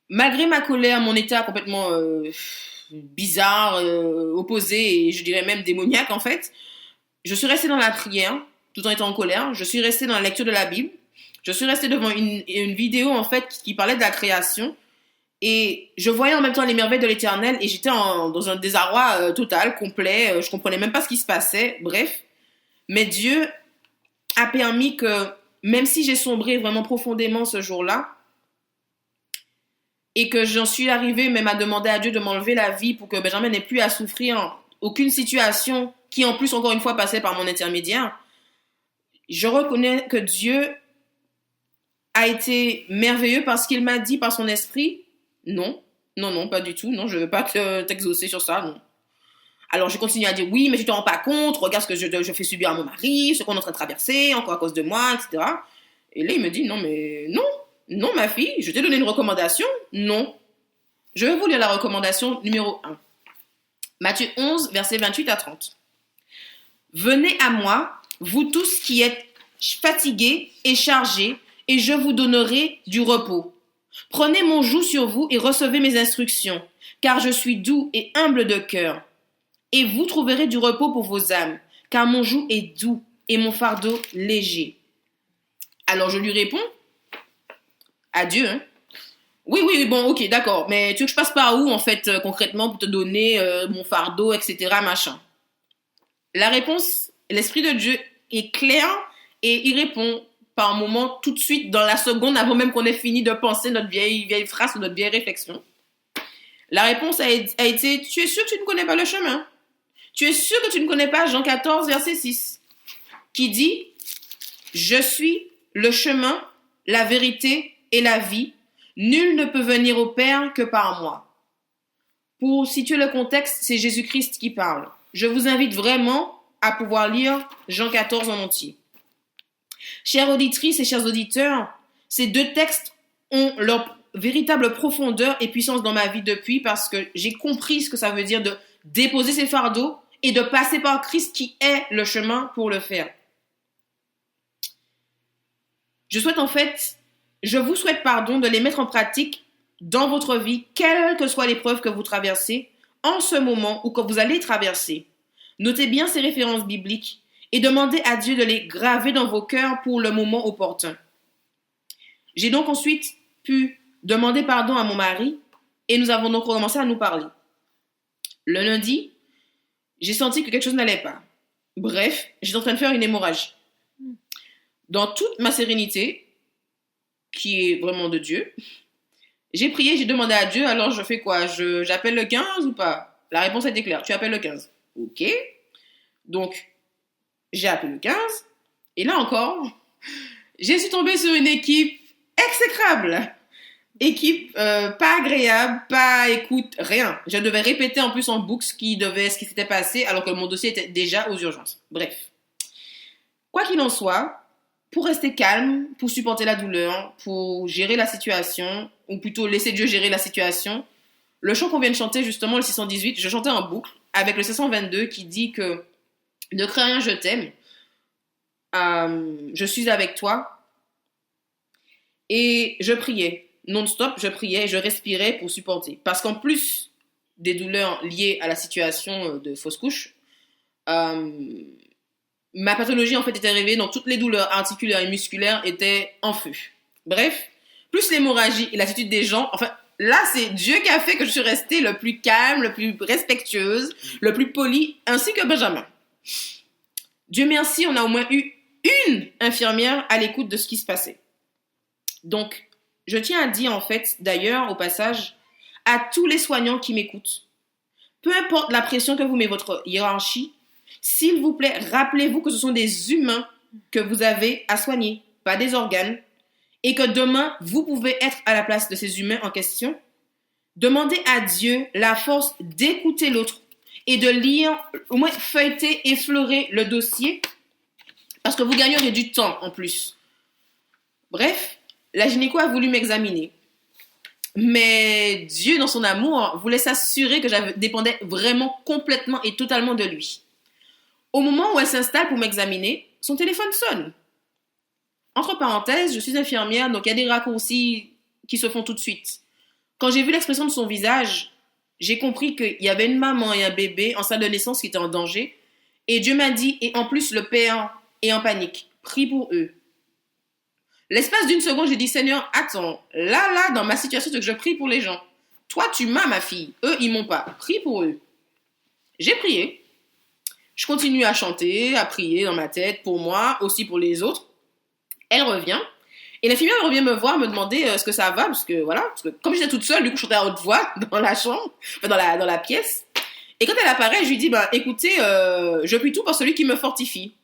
Malgré ma colère, mon état complètement bizarre, opposé et je dirais même démoniaque en fait, je suis restée dans la prière tout en étant en colère. Je suis restée dans la lecture de la Bible. Je suis restée devant une vidéo en fait qui parlait de la création et je voyais en même temps les merveilles de l'Éternel et j'étais dans un désarroi total, complet. Je comprenais même pas ce qui se passait. Bref, mais Dieu a permis que même si j'ai sombré vraiment profondément ce jour-là et que j'en suis arrivée même à demander à Dieu de m'enlever la vie pour que Benjamin n'ait plus à souffrir aucune situation qui en plus encore une fois passait par mon intermédiaire, je reconnais que Dieu a été merveilleux parce qu'il m'a dit par son esprit, non, pas du tout, non, je ne veux pas t'exaucer sur ça, non. Alors je continue à dire, oui, mais tu ne te rends pas compte, regarde ce que je fais subir à mon mari, ce qu'on est en train de traverser, encore à cause de moi, etc. Et là, il me dit, non, ma fille, je t'ai donné une recommandation, non. Je vais vous lire la recommandation numéro 1. Matthieu 11, versets 28 à 30. Venez à moi, vous tous qui êtes fatigués et chargés, et je vous donnerai du repos. Prenez mon joug sur vous et recevez mes instructions, car je suis doux et humble de cœur. Et vous trouverez du repos pour vos âmes, car mon joug est doux et mon fardeau léger. Alors je lui réponds, à Dieu, hein. Oui, bon, ok, d'accord, mais tu veux que je passe par où, en fait, concrètement, pour te donner mon fardeau, etc., machin. La réponse, l'Esprit de Dieu est clair et il répond par moment, tout de suite, dans la seconde, avant même qu'on ait fini de penser notre vieille phrase ou notre vieille réflexion. La réponse a été, tu es sûr que tu ne connais pas le chemin? Tu es sûr que tu ne connais pas Jean 14, verset 6, qui dit, je suis le chemin, la vérité et la vie. Nul ne peut venir au Père que par moi. Pour situer le contexte, c'est Jésus-Christ qui parle. Je vous invite vraiment à pouvoir lire Jean 14 en entier. Chères auditrices et chers auditeurs, ces deux textes ont leur véritable profondeur et puissance dans ma vie depuis parce que j'ai compris ce que ça veut dire de déposer ses fardeaux et de passer par Christ qui est le chemin pour le faire. Je vous souhaite de les mettre en pratique dans votre vie, quelle que soit l'épreuve que vous traversez, en ce moment ou que vous allez traverser. Notez bien ces références bibliques et demandez à Dieu de les graver dans vos cœurs pour le moment opportun. J'ai donc ensuite pu demander pardon à mon mari et nous avons donc recommencé à nous parler. Le lundi, j'ai senti que quelque chose n'allait pas. Bref, j'étais en train de faire une hémorragie. Dans toute ma sérénité, qui est vraiment de Dieu, j'ai prié, j'ai demandé à Dieu, alors je fais quoi? J'appelle le 15 ou pas? La réponse était claire, tu appelles le 15. Ok. Donc, j'ai appelé le 15. Et là encore, je suis tombée sur une équipe exécrable. Équipe pas agréable, pas écoute, rien. Je devais répéter en plus en boucle ce qui s'était passé alors que mon dossier était déjà aux urgences. Bref. Quoi qu'il en soit, pour rester calme, pour supporter la douleur, pour gérer la situation, ou plutôt laisser Dieu gérer la situation, le chant qu'on vient de chanter, justement, le 618, je chantais en boucle avec le 722 qui dit que ne crains rien, je t'aime, je suis avec toi. Et je priais, non-stop, je priais, je respirais pour supporter. Parce qu'en plus des douleurs liées à la situation de fausse couche, ma pathologie en fait était révélée, donc toutes les douleurs articulaires et musculaires étaient en feu. Bref, plus l'hémorragie et l'attitude des gens, enfin là c'est Dieu qui a fait que je suis restée le plus calme, le plus respectueuse, le plus poli, ainsi que Benjamin. Dieu merci, on a au moins eu une infirmière à l'écoute de ce qui se passait. Donc, je tiens à dire en fait, d'ailleurs, au passage, à tous les soignants qui m'écoutent, peu importe la pression que vous met votre hiérarchie, s'il vous plaît, rappelez-vous que ce sont des humains que vous avez à soigner, pas des organes, et que demain, vous pouvez être à la place de ces humains en question. Demandez à Dieu la force d'écouter l'autre et de lire, au moins feuilleter, effleurer le dossier, parce que vous gagnerez du temps en plus. Bref, la gynéco a voulu m'examiner. Mais Dieu, dans son amour, voulait s'assurer que je dépendais vraiment complètement et totalement de lui. Au moment où elle s'installe pour m'examiner, son téléphone sonne. Entre parenthèses, je suis infirmière, donc il y a des raccourcis qui se font tout de suite. Quand j'ai vu l'expression de son visage, j'ai compris qu'il y avait une maman et un bébé en salle de naissance qui étaient en danger. Et Dieu m'a dit, et en plus le père est en panique, prie pour eux. L'espace d'une seconde, j'ai dit, Seigneur, attends, là, dans ma situation, c'est que je prie pour les gens. Toi, tu m'as, ma fille. Eux, ils m'ont pas. Prie pour eux. J'ai prié. Je continue à chanter, à prier dans ma tête, pour moi, aussi pour les autres. Elle revient. Et l'infirmière revient me voir, me demander ce que ça va, parce que comme j'étais toute seule, du coup, je chantais à haute voix dans la chambre, dans la pièce. Et quand elle apparaît, je lui dis, écoutez, je prie tout pour celui qui me fortifie.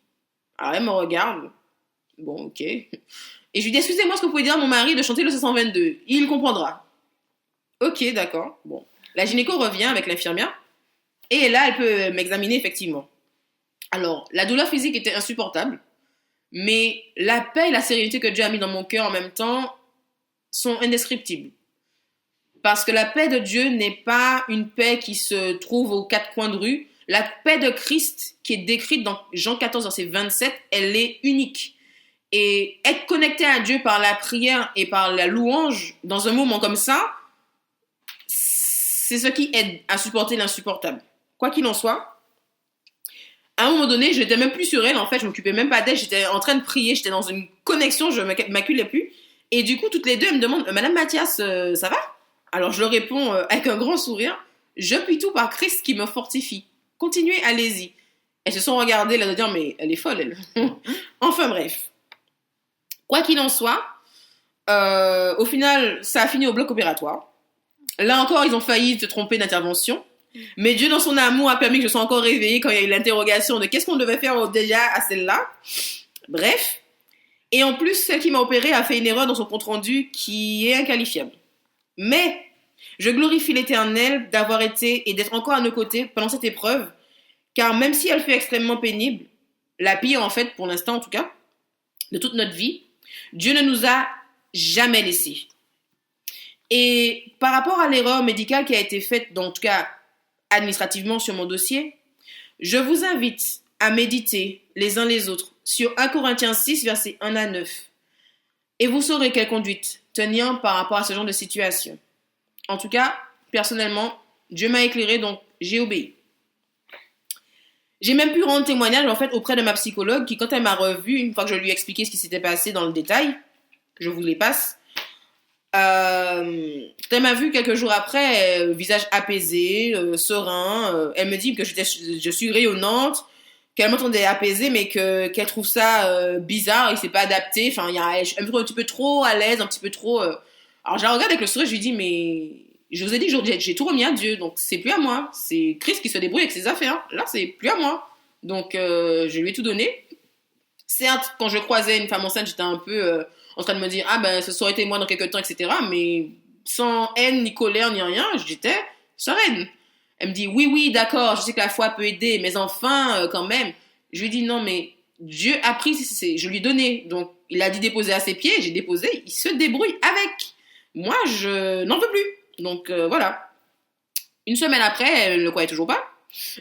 Alors, elle me regarde. Bon, ok. Et je lui dis, excusez-moi, est-ce que vous pouvez dire à mon mari de chanter le 722? Il comprendra. Ok, d'accord. Bon. La gynéco revient avec l'infirmière. Et là, elle peut m'examiner effectivement. Alors, la douleur physique était insupportable. Mais la paix et la sérénité que Dieu a mis dans mon cœur en même temps sont indescriptibles. Parce que la paix de Dieu n'est pas une paix qui se trouve aux quatre coins de rue. La paix de Christ, qui est décrite dans Jean 14, verset 27, elle est unique. Et être connecté à Dieu par la prière et par la louange dans un moment comme ça, c'est ce qui aide à supporter l'insupportable. Quoi qu'il en soit, à un moment donné, je n'étais même plus sur elle, en fait, je m'occupais même pas d'elle, j'étais en train de prier, j'étais dans une connexion, je ne m'acculais plus. Et du coup, toutes les deux, elles me demandent, Madame Mathias, ça va? Alors je leur réponds avec un grand sourire, je prie tout par Christ qui me fortifie. Continuez, allez-y. Elles se sont regardées, là, de dire, mais elle est folle, elle. Enfin bref. Quoi qu'il en soit, au final, ça a fini au bloc opératoire. Là encore, ils ont failli se tromper d'intervention. Mais Dieu, dans son amour, a permis que je sois encore réveillée quand il y a eu l'interrogation de qu'est-ce qu'on devait faire déjà à celle-là. Bref. Et en plus, celle qui m'a opérée a fait une erreur dans son compte-rendu qui est inqualifiable. Mais je glorifie l'Éternel d'avoir été et d'être encore à nos côtés pendant cette épreuve, car même si elle fut extrêmement pénible, la pire en fait, pour l'instant en tout cas, de toute notre vie, Dieu ne nous a jamais laissés. Et par rapport à l'erreur médicale qui a été faite, en tout cas administrativement sur mon dossier, je vous invite à méditer les uns les autres sur 1 Corinthiens 6, versets 1 à 9. Et vous saurez quelle conduite tenir par rapport à ce genre de situation. En tout cas, personnellement, Dieu m'a éclairé, donc j'ai obéi. J'ai même pu rendre témoignage en fait auprès de ma psychologue qui, quand elle m'a revue, une fois que je lui ai expliqué ce qui s'était passé dans le détail, je vous les passe, elle m'a vu quelques jours après, visage apaisé, serein. Elle me dit que je suis rayonnante, qu'elle m'entendait apaisée, mais qu'elle trouve ça bizarre, il s'est pas adapté. Enfin, elle me trouve un petit peu trop à l'aise, un petit peu trop. Alors je la regarde avec le sourire, je lui dis mais je vous ai dit que j'ai tout remis à Dieu, donc c'est plus à moi. C'est Christ qui se débrouille avec ses affaires. Là, c'est plus à moi. Donc je lui ai tout donné. Certes, quand je croisais une femme enceinte, j'étais un peu en train de me dire ah ben ce aurait été moi dans quelques temps, etc. Mais sans haine ni colère ni rien, j'étais sereine. Elle me dit oui d'accord, je sais que la foi peut aider, mais enfin quand même. Je lui dis non mais Dieu a pris, je lui ai donné, donc il a dit déposer à ses pieds, j'ai déposé, il se débrouille avec. Moi je n'en veux plus. Donc voilà. Une semaine après, elle ne le croyait toujours pas.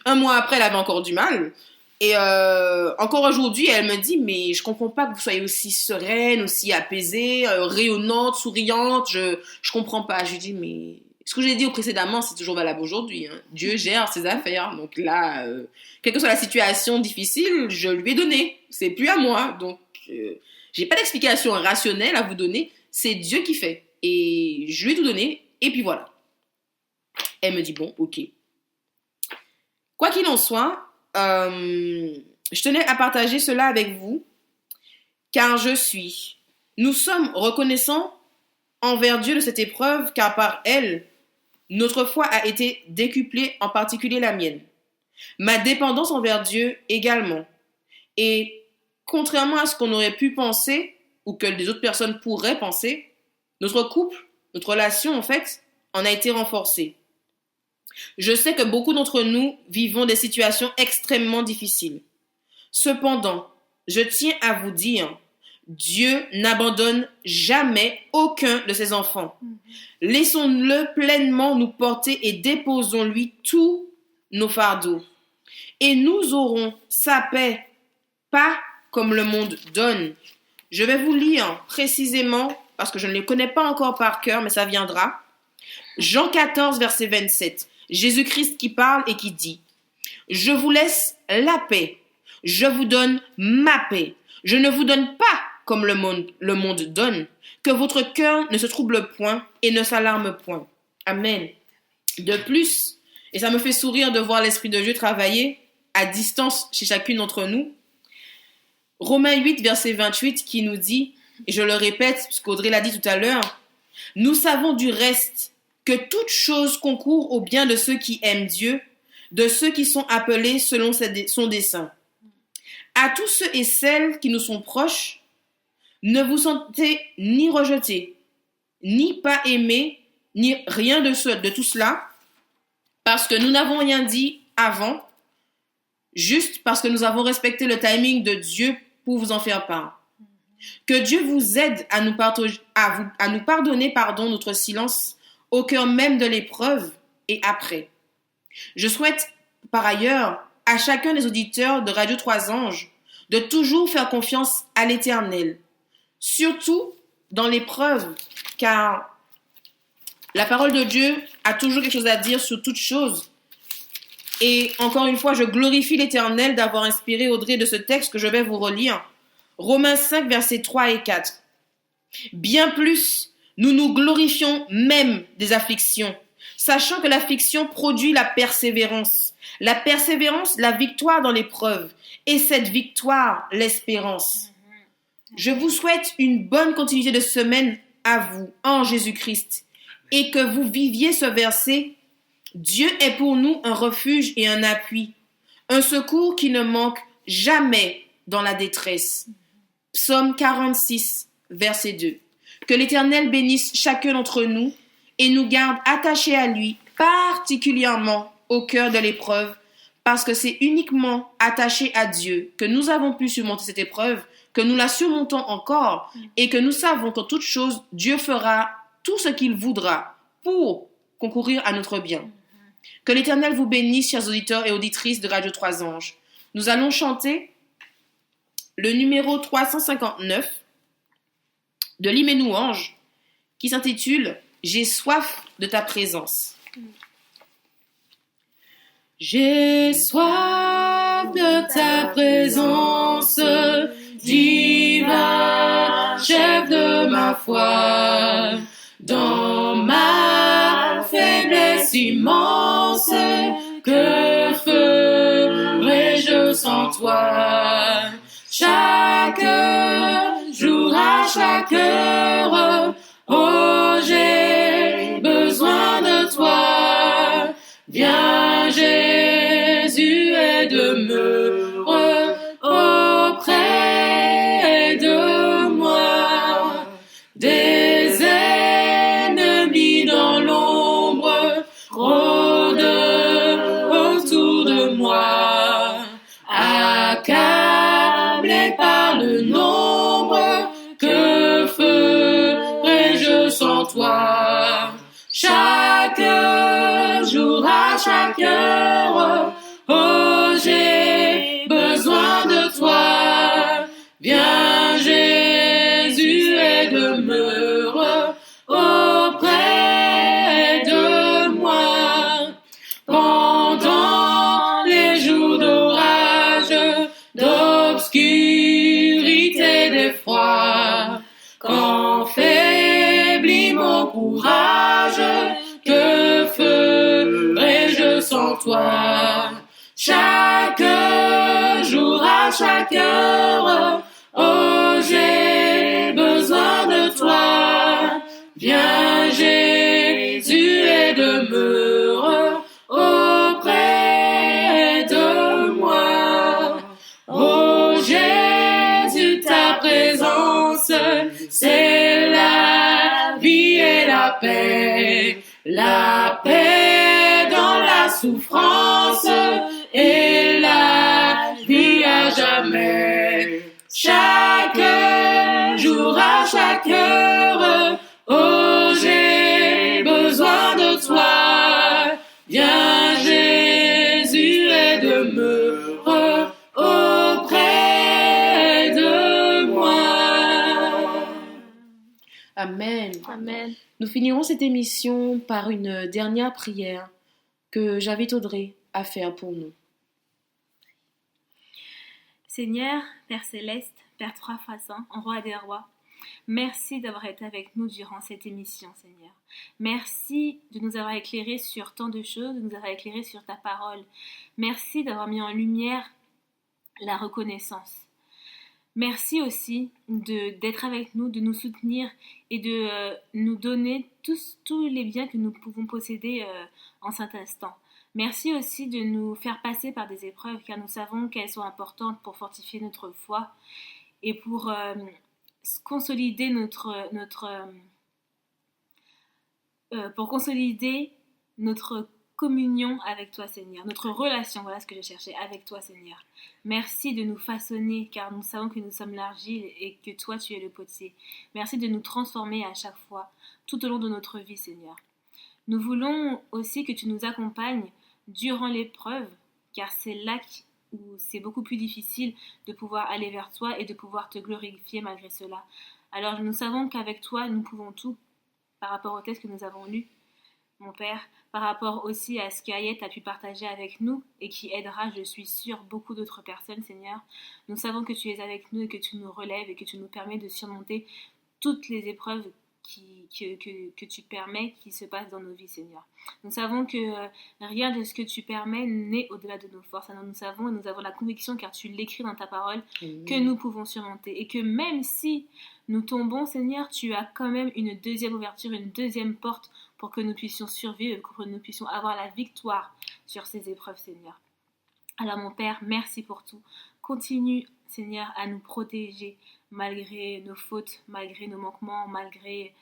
Un mois après, elle avait encore du mal. Et encore aujourd'hui, elle me dit mais je comprends pas que vous soyez aussi sereine, aussi apaisée, rayonnante, souriante. Je comprends pas. Je lui dis mais ce que j'ai dit précédemment, c'est toujours valable aujourd'hui. Hein. Dieu gère ses affaires. Donc là, quelle que soit la situation difficile, je lui ai donné. C'est plus à moi. Donc j'ai pas d'explication rationnelle à vous donner. C'est Dieu qui fait. Et je lui ai tout donné. Et puis voilà. Elle me dit bon, ok. Quoi qu'il en soit, je tenais à partager cela avec vous, car nous sommes reconnaissants envers Dieu de cette épreuve, car par elle, notre foi a été décuplée, en particulier la mienne. Ma dépendance envers Dieu également. Et contrairement à ce qu'on aurait pu penser, ou que des autres personnes pourraient penser, notre couple, notre relation en fait, en a été renforcée. Je sais que beaucoup d'entre nous vivons des situations extrêmement difficiles. Cependant, je tiens à vous dire, Dieu n'abandonne jamais aucun de ses enfants. Laissons-le pleinement nous porter et déposons-lui tous nos fardeaux. Et nous aurons sa paix, pas comme le monde donne. Je vais vous lire précisément, parce que je ne les connais pas encore par cœur, mais ça viendra. Jean 14, verset 27. Jésus-Christ qui parle et qui dit « Je vous laisse la paix, je vous donne ma paix. Je ne vous donne pas comme le monde donne, que votre cœur ne se trouble point et ne s'alarme point. » Amen. De plus, et ça me fait sourire de voir l'Esprit de Dieu travailler à distance chez chacune d'entre nous, Romains 8, verset 28 qui nous dit, et je le répète puisqu'Audrey l'a dit tout à l'heure, « Nous savons du reste que toute chose concourt au bien de ceux qui aiment Dieu, de ceux qui sont appelés selon son dessein. À tous ceux et celles qui nous sont proches, ne vous sentez ni rejetés, ni pas aimés, ni rien de tout cela, parce que nous n'avons rien dit avant, juste parce que nous avons respecté le timing de Dieu pour vous en faire part. Que Dieu vous aide à nous pardonner notre silence au cœur même de l'épreuve et après. Je souhaite par ailleurs à chacun des auditeurs de Radio 3 Anges de toujours faire confiance à l'Éternel, surtout dans l'épreuve, car la parole de Dieu a toujours quelque chose à dire sur toute chose. Et encore une fois, je glorifie l'Éternel d'avoir inspiré Audrey de ce texte que je vais vous relire. Romains 5, versets 3 et 4. Bien plus, nous nous glorifions même des afflictions, sachant que l'affliction produit la persévérance, la victoire dans l'épreuve, et cette victoire, l'espérance. Je vous souhaite une bonne continuité de semaine à vous, en Jésus-Christ, et que vous viviez ce verset. Dieu est pour nous un refuge et un appui, un secours qui ne manque jamais dans la détresse. Psaume 46, verset 2. Que l'Éternel bénisse chacun d'entre nous et nous garde attachés à lui, particulièrement au cœur de l'épreuve, parce que c'est uniquement attaché à Dieu que nous avons pu surmonter cette épreuve, que nous la surmontons encore et que nous savons qu'en toute chose, Dieu fera tout ce qu'il voudra pour concourir à notre bien. Que l'Éternel vous bénisse, chers auditeurs et auditrices de Radio 3 Anges. Nous allons chanter le numéro 359 de l'hymne Louange qui s'intitule « J'ai soif de ta présence ». J'ai soif soif de ta présence, divin chef de ma foi. Dans ma faiblesse immense, que ferais-je sans toi? Chaque jour, à chaque heure, oh, j'ai besoin de toi. Viens, Jésus, et demeure auprès de moi. Des ennemis dans l'ombre rôdent autour de moi, accablé par le nombre, que ferais-je sans toi? Chaque jour, à chaque heure, oh, j'ai besoin de toi. Viens, Jésus, et demeure auprès de moi. Pendant les jours d'orage, d'obscurité, d'effroi, quand faiblit mon courage, que ferais-je sans toi? Chaque jour, à chaque heure, oh, j'ai besoin de toi. Viens, Jésus, et demeure auprès de moi. Oh, Jésus, ta présence, c'est la vie et la paix. La paix dans la souffrance et la vie à jamais. Chaque jour, à chaque heure, oh, j'ai besoin de toi. Viens, Jésus, et demeure auprès de moi. Amen. Amen. Nous finirons cette émission par une dernière prière que j'invite Audrey à faire pour nous. Seigneur, Père Céleste, Père Trois fois Saint, Roi des Rois, merci d'avoir été avec nous durant cette émission, Seigneur. Merci de nous avoir éclairés sur tant de choses, de nous avoir éclairés sur ta parole. Merci d'avoir mis en lumière la reconnaissance. Merci aussi d'être avec nous, de nous soutenir et de nous donner tous les biens que nous pouvons posséder en cet instant. Merci aussi de nous faire passer par des épreuves, car nous savons qu'elles sont importantes pour fortifier notre foi et pour consolider notre communion avec toi, Seigneur, notre relation, voilà ce que je cherchais, avec toi, Seigneur. Merci de nous façonner, car nous savons que nous sommes l'argile et que toi, tu es le potier. Merci de nous transformer à chaque fois, tout au long de notre vie, Seigneur. Nous voulons aussi que tu nous accompagnes durant l'épreuve, car c'est là où c'est beaucoup plus difficile de pouvoir aller vers toi et de pouvoir te glorifier malgré cela. Alors nous savons qu'avec toi, nous pouvons tout par rapport au texte que nous avons lu, mon Père, par rapport aussi à ce qu'Ayette a pu partager avec nous et qui aidera, je suis sûre, beaucoup d'autres personnes, Seigneur. Nous savons que tu es avec nous et que tu nous relèves et que tu nous permets de surmonter toutes les épreuves que tu permets qui se passent dans nos vies, Seigneur. Nous savons que rien de ce que tu permets n'est au-delà de nos forces. Alors nous avons la conviction, car tu l'écris dans ta parole, que nous pouvons surmonter. Et que même si nous tombons, Seigneur, tu as quand même une deuxième ouverture, une deuxième porte pour que nous puissions survivre, pour que nous puissions avoir la victoire sur ces épreuves, Seigneur. Alors mon Père, merci pour tout. Continue, Seigneur, à nous protéger malgré nos fautes, malgré nos manquements, malgré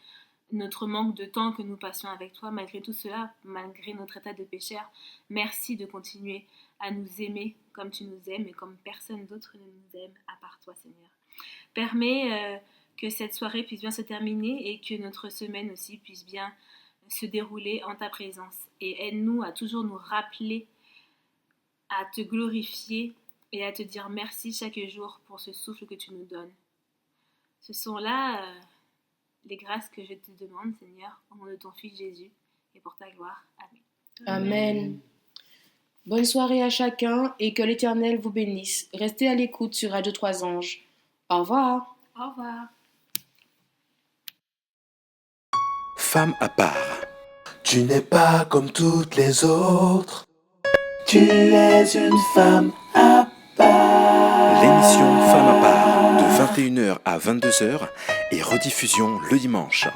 notre manque de temps que nous passions avec toi, malgré tout cela, malgré notre état de pécheur. Merci de continuer à nous aimer comme tu nous aimes et comme personne d'autre ne nous aime à part toi, Seigneur. Permets que cette soirée puisse bien se terminer et que notre semaine aussi puisse bien se dérouler en ta présence. Et aide-nous à toujours nous rappeler à te glorifier et à te dire merci chaque jour pour ce souffle que tu nous donnes. Ce sont là les grâces que je te demande, Seigneur, au nom de ton Fils Jésus et pour ta gloire. Amen. Amen. Bonne soirée à chacun et que l'Éternel vous bénisse. Restez à l'écoute sur Radio 3 Anges. Au revoir. Au revoir. Femme à part. Tu n'es pas comme toutes les autres. Tu es une femme à part. L'émission Femme à part de 21h à 22h et rediffusion le dimanche.